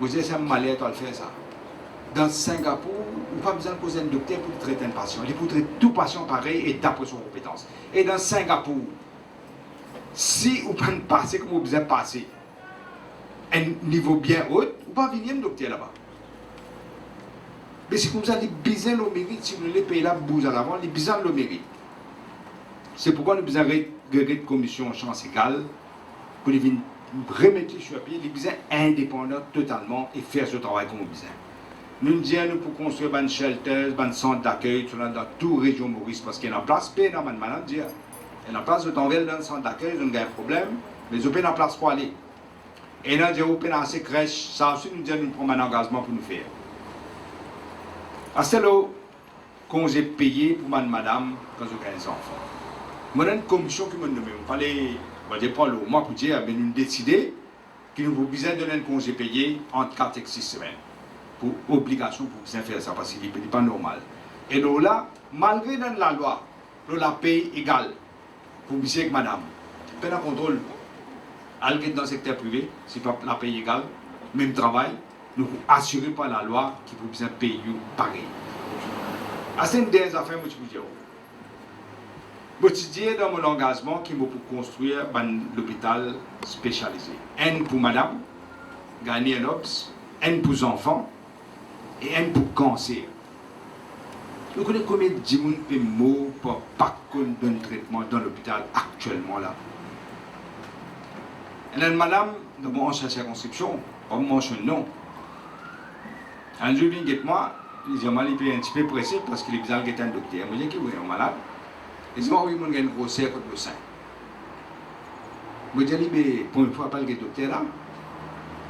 Vous avez un malheur à faire ça. Dans Singapour, vous n'avez pas besoin de poser un docteur pour traiter un patient. Il peut traiter tout patient pareil et d'après son compétence. Et dans Singapour, si vous ne passez comme vous besoin de passer un niveau bien haut, vous ne pouvez pas venir un docteur là-bas. Mais si vous avez besoin de mérite, si vous les pays là, vous à l'avant, les besoin de mérite. C'est pourquoi nous avons besoin de commission en chance égale pour les remettre sur pied, les besoins indépendants totalement et faire ce travail comme nous besoin. Nous disons pour construire un shelter, un centre d'accueil dans toute la région Maurice, parce qu'il y a en place, il y a en place de t'envoyer dans le centre d'accueil, il y a un problème, mais il y a en place pour aller. Et nous disons, il y a assez crèche, ça aussi nous disons, nous prenons un engagement pour nous faire. À ce là, quand j'ai payé pour madame, quand j'ai des enfants. Moi, j'ai une commission qui m'a nommé, on va dire pas le mois pour dire, mais nous décidé qu'il nous faut besoin de donner un congé payé entre 4 et 6 semaines. Pour obligation pour bien faire ça, parce qu'il n'est pas normal. Et donc là, malgré dans la loi, la paye égale pour monsieur et madame. Pas de contrôle. Aller dans le secteur privé, c'est pas la paye égale, même travail, nous assurons par la loi qu'il faut bien payer pareil. C'est une des affaires que je vous dis. Je dis dans mon engagement qu'il faut construire un hôpital spécialisé. Un pour madame, gagner un OPS, un pour les enfants, et un pour cancer. Vous connaissez combien de gens qui mourent pour pas d'un traitement dans l'hôpital actuellement là. Et là, madame, dans mon ancienne circonscription, on mentionne non. Un jour, il dit moi, il dit moi, il est un petit peu pressé parce qu'il est besoin d'être un docteur. Je dis que oui, on est malade. Il dit moi, oui, il a une grosseur contre le sein. Je dis mais pour une fois, pas le docteur là.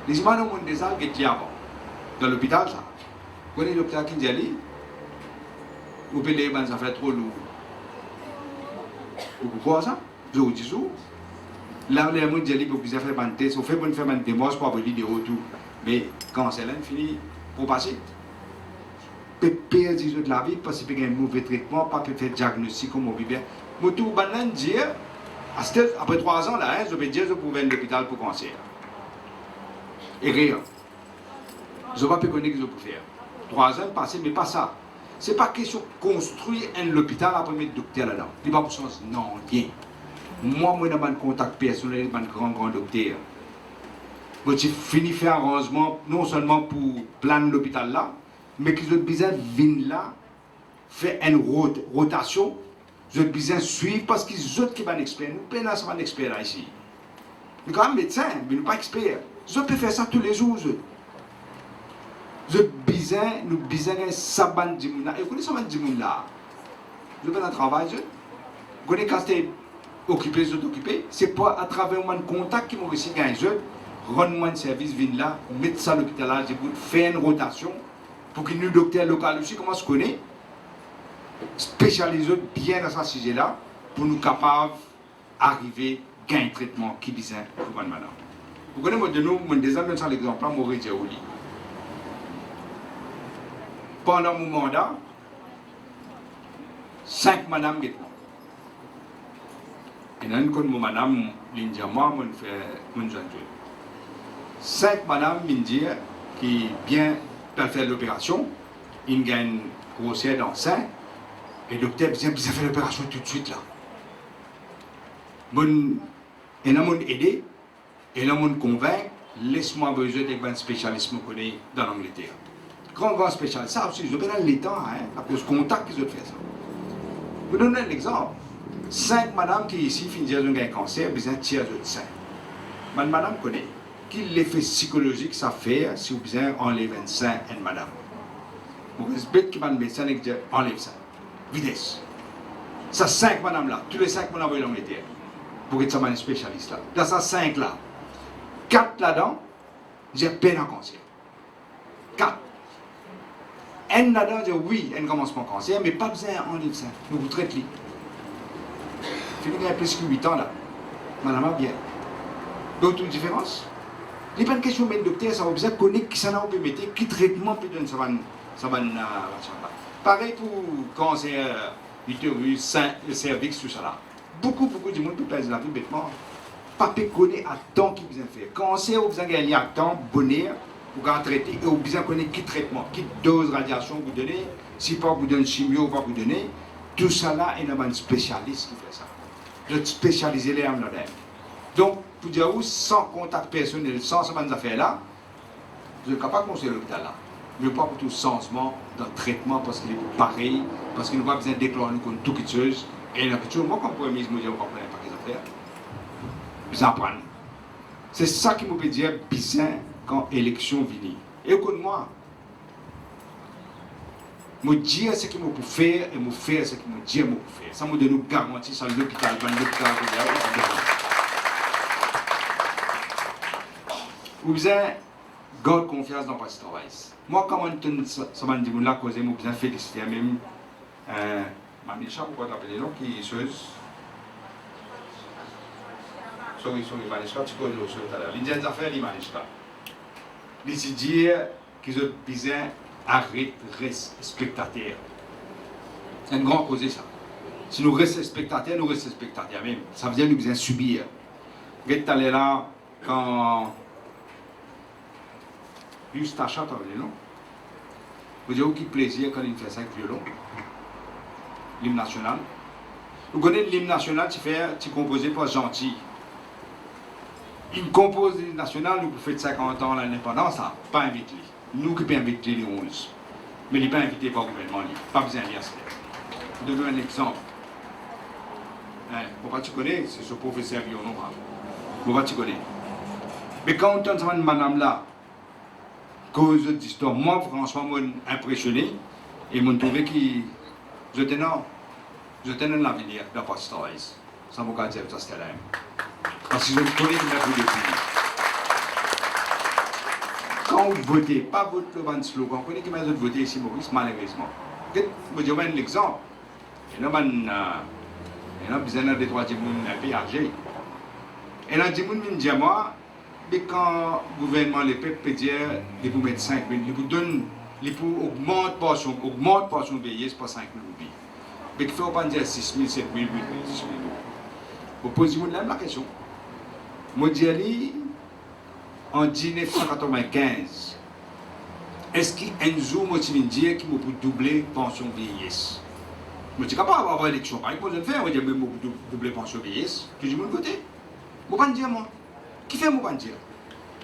Il dit moi, non, on est déjà avant. Dans l'hôpital, ça. Quand il y a l'hôpital qui dit, vous payez les ça fait trop lourd. Pourquoi ça? Je vous dis là, les gens disent que vous faire un test, vous faites faire un démarche pour avoir des retours. Mais quand c'est là, fini pour passer. Vous perdre de la vie parce qu'il y a un mauvais traitement, pas faire diagnostic comme on vit bien. Je tout dire, après 3 ans, là, je vais dire que vous pouvez aller à l'hôpital pour cancer. Et rien. Je ne vais pas connaître ce que je peux faire. 3 ans passés, mais pas ça. Ce n'est pas question de construire un hôpital après mettre docteur là-dedans. Il n'y a pas pour sens. Non, rien. Moi, je suis en contact personnel avec un grand docteur. Je finis de faire un arrangement, non seulement pour planer l'hôpital là, mais qu'ils ont besoin de venir là, faire une rotation. Ils ont besoin de suivre parce qu'ils ont un expert. Nous ne sommes pas un expert là ici. Nous sommes quand même médecins, mais nous ne sommes pas experts. Ils peuvent faire ça tous les jours. Nous avons besoin de saban de moun. Et vous connaissez saban de moun là. Vous avez un travail. Vous connaissez quand c'est occupé, vous êtes occupé. C'est pas à travers un contact qui m'ont réussi à gagner. Rendre un service, venir là, mettre ça à l'hôpital là, faire une rotation pour que nous, docteurs locaux aussi, comment se connaît, spécialiser bien dans ce sujet là pour nous capables d'arriver à gagner un traitement qui besoin pour une madame. Vous connaissez de nous, déjà dans l'exemple, Maurice Diaouli. Pendant mon mandat, 5 madame qui et nan kon mon madame l'india moi mon fait mon jeune 5 madame m'india qui bien peut faire l'opération, il gagne grossière d'enceinte et le docteur bien fait l'opération tout de suite là. Bon, et là mon aidé et là mon convainc, laisse-moi besoin d'un spécialiste me connaît dans l'Angleterre. Grand spécialiste, ça aussi, je vais dans l'État, hein, à cause contact qu'ils ont fait ça. Je vous donne un exemple. 5 madame qui ici finissent un cancer, besoin de tiers de sein. Madame connaît. Quel l'effet psychologique ça fait si vous besoin enlever un sein à madame. Vous respectez que le médecin dit enlève ça. Vitesse. Ça 5 madame là, tous les 5 madame vont l'Angleterre. Pour être un spécialiste là. Dans ça 5 là, 4 là-dedans, j'ai peine en cancer. 4. Un là-dedans dit oui, un commencement cancer, mais pas besoin d'enlever ça. Nous vous traitons. Il y a plus que 8 ans là. Madame a bien. D'autres différences? Il n'y a pas de question, mais le docteur, ça va besoin de connaître qui ça peut mettre, qui traitement peut donner ça va. Pareil pour cancer, l'utérus, sein, le cervix, tout ça là. Beaucoup de monde peut perdre la vie bêtement. Pas connaître à temps qu'il besoin faire. Cancer, vous besoin gagner à temps, bonheur, pour traiter, et vous besoin connaître qui traitement, qui dose radiation vous donnez, si pas vous donne chimio, pas vous donner. Tout ça là, il y a un spécialiste qui fait ça. De spécialiser les âmes là-dedans. Donc, pour dire où, sans contact personnel, sans ces affaires-là, je suis capable de conseiller l'hôpital là. Mais pas pour tout changement dans le traitement parce qu'il est pareil, parce qu'il n'a pas besoin de déclarer une tout quelque chose. Et il y a quelque chose, moi, comme premier ministre, je ne comprends pas les affaires. Vous en prenez. C'est ça qui me peut dire bizarre quand l'élection vient. Et écoute-moi. Me dire ce qu'il me peut faire et me faire ce qu'il me dit me peut faire. Ça me donne une garantie sur l'hôpital, vous avez garde confiance dans votre travail. Moi, quand ça m'a dit là, je vous ai félicité même Manisha, pourquoi t'appeler non, qui est chose. Sorry, Manisha, tu connais le tout à l'heure. L'Indien affaires, il Manisha. Il dit qu'ils ont besoin arrêter rester spectateur. C'est une grande cause ça. Si nous restons spectateurs, nous restons spectateurs même. Ça veut dire que nous besoin subir. Vous êtes allé là quand Eustacha t'as vu non? Vous avez quel plaisir quand il fait ça avec violon. L'hymne national. Vous connaissez l'hymne national, tu composes pour gentil. Il compose l'hymne national, nous faites 50 ans l'indépendance, ça pas invité. Nous qui pouvons inviter les 11. Mais il n'est pas invité par le gouvernement, pas besoin de dire ça. Je donne un exemple. Pourquoi tu connais? C'est ce professeur violon. Pourquoi tu connais? Mais quand on entend cette madame là, cause d'histoire, moi franchement, je suis impressionné et je trouve que je tenais l'avenir de la partie travail. Ça ne veut pas dire que c'était là. Parce que je connais une œuvre de vie. Quand vous votez, pas voter le bon slogan, vous connaissez qui m'a voté ici, Maurice, malheureusement. Je vous donne un exemple. Il y a besoin de 3 personnes un peu âgées. Et là, des gens me disent moi, mais quand le gouvernement, les peuples peut dire, il faut mettre 5 000, il faut donner, il faut augmenter la portion de vieillesse pour 5 000 roupies. Mais il ne faut pas dire 6 000, 7 000, 8 000, 10 000. Vous posez la question. Moi, je dis, en 1995, est-ce qu'il y a un jour, moi, je vais dire qu'il me peut doubler la pension vieillesse? Je suis capable d'avoir une élection. Par exemple, je vais faire, je vais doubler la pension vieillesse. Que je vais me côté. Je ne vais pas dire, moi. Qui fait, je ne vais pas dire.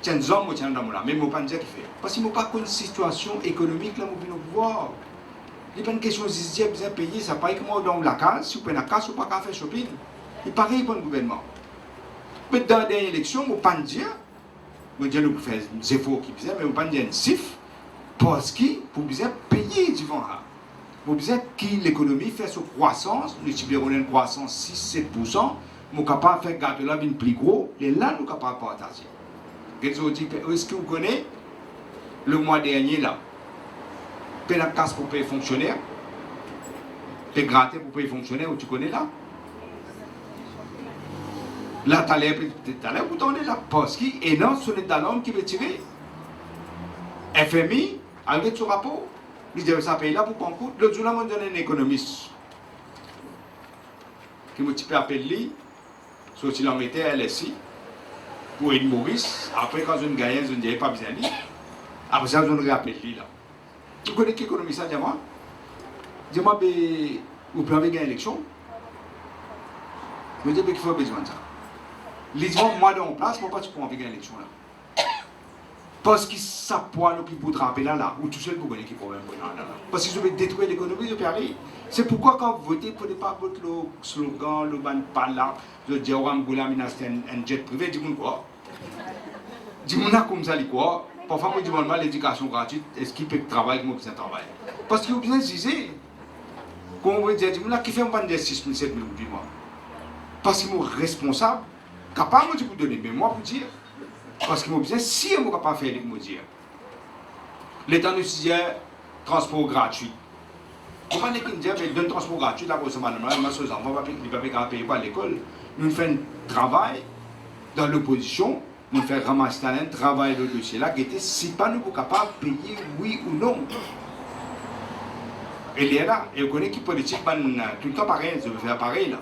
Tiens, un homme, je tiens dans là, mais je ne vais pas dire qui fait. Parce que je n'ai pas une situation économique, là, je ne peux pas voir. Il n'y a pas une question de si je besoin de payer, ça paraît que moi, dans la case, si vous prenez la case, vous ne pouvez pas faire shopping. Il pareil pour le gouvernement. Mais dans la dernière élection, je ne vais pas dire. Je vais dire, nous faisons des efforts qui besoin, mais je ne vais pas dire un chiffre. Parce que vous besoin payer du vent. Vous besoin que l'économie fait sa croissance, nous avons une croissance 6-7%, nous sommes capables de faire gâteau là plus gros, et là nous sommes capables de partager. Est-ce que vous connaissez le mois dernier là? Payer la casse pour payer fonctionnaire, payer gratter pour payer fonctionnaire, tu connais là? Là, tu as l'air pour tourner là, parce qu'il y a un sonnet d'alarme qui veut tirer. FMI, avec son rapport, il dit ça paye là pour pas en coûte. L'autre jour, là, on donne un économiste. qui m'a petit peu appelé, sorti l'en mettait LSI, pour Ed Maurice. Après, quand je gagne, je ne dirais pas besoin de lui. Après ça, je ne rappelle lui là. Vous connaissez qui économise ça, dis-moi? Dis-moi, vous pouvez gagner l'élection? Je me dis qu'il faut besoin de ça. Les gens, moi, dans mon place, pourquoi tu peux gagner l'élection là? Parce que ça poids le plus pour tremper là, ou tout seul pour gagner qui problème. Parce que je vais détruire l'économie, je vais aller. C'est pourquoi quand vous votez, vous ne pouvez pas voter le slogan, le ban pas là, je dis, Ramgoula, c'est un jet privé, dis-moi quoi? Dis-moi comme ça, quoi? Parfois, moi, je demande mal l'éducation gratuite, est-ce qu'il peut travailler comme ça travaille? Parce qu'il faut bien se dire, quand on veut dire, dis-moi qui fait un ban de 6 000, 7 000 roupies, moi? Parce qu'il est responsable, capable de vous donner, mais moi, pour dire. Parce qu'il m'a dit, si on ne peut pas faire, il m'a dit. L'État nous disait transport gratuit. Comment est-ce qu'il dit, mais donne transport gratuit, là, pour ce moment-là, il va pas payer par l'école. Nous faisons un travail dans l'opposition, nous faisons ramasser un travail de dossier là, qui était si pas nous capables de payer oui ou non. Elle est là, et on connaît qui politique, tout le temps pareil, je veux faire pareil là.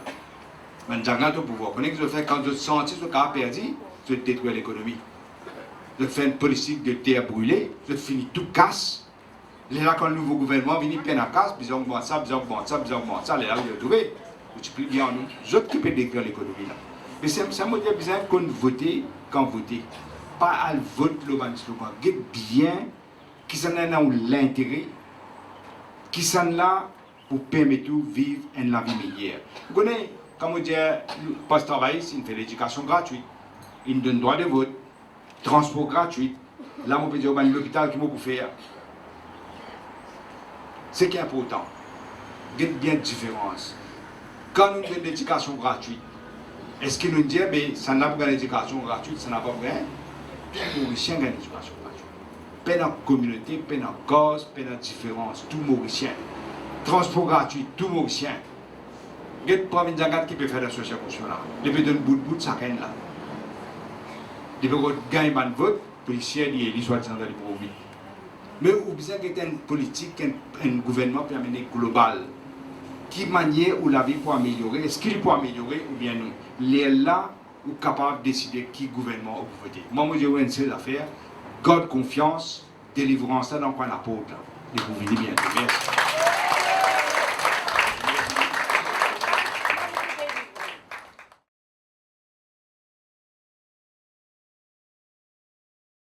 Je vais au pouvoir. On connaît que je fais quand je sens que je suis perdu. Je vais détruire l'économie. Je fais une politique de terre brûlée, je finis tout casse. Là, quand le nouveau gouvernement vient peine à casse, ils augmentent ça, ils augmentent ça, ils augmentent ça, là, ils ont trouvé. Je suis bien en nous. Je m'occupe de détruire l'économie là. Mais ça me dit bien qu'on vote quand voter. Pas à vote le ban slogan. Get bien qui s'en a l'intérêt, qui s'en là pour permettre de vivre une vie meilleure. Vous connaissez, comme on dit, le poste travail, il fait l'éducation gratuite. Il donne droit de vote, transport gratuit. Là, on peut dire que l'hôpital qui m'a faire. Ce qui est important, il y a bien de différence. Quand nous donnons l'éducation gratuite, est-ce que nous disons que ça n'a pas l'éducation gratuite, ça n'a pas besoin? Tout Mauricien a l'éducation gratuite. Pas dans la communauté, pas dans la cause, pas dans la différence. Tout Mauricien. Transport gratuit, tout Mauricien. Il y a des provinces qui peuvent faire l'association là. Ils peuvent donner bout de ça là. Ils peuvent gagner un vote, policier, ils sont dans les provinces. Mais vous avez besoin d'une politique, un gouvernement pour amener global. Qui manière où la vie peut améliorer? Est-ce qu'il peut améliorer ou bien non? Les là, vous êtes capable de décider qui gouvernement vous votez. Moi, je dis une seule affaire, garde confiance, délivrance, ça dans quoi la porte. Et vous venez bien. Merci.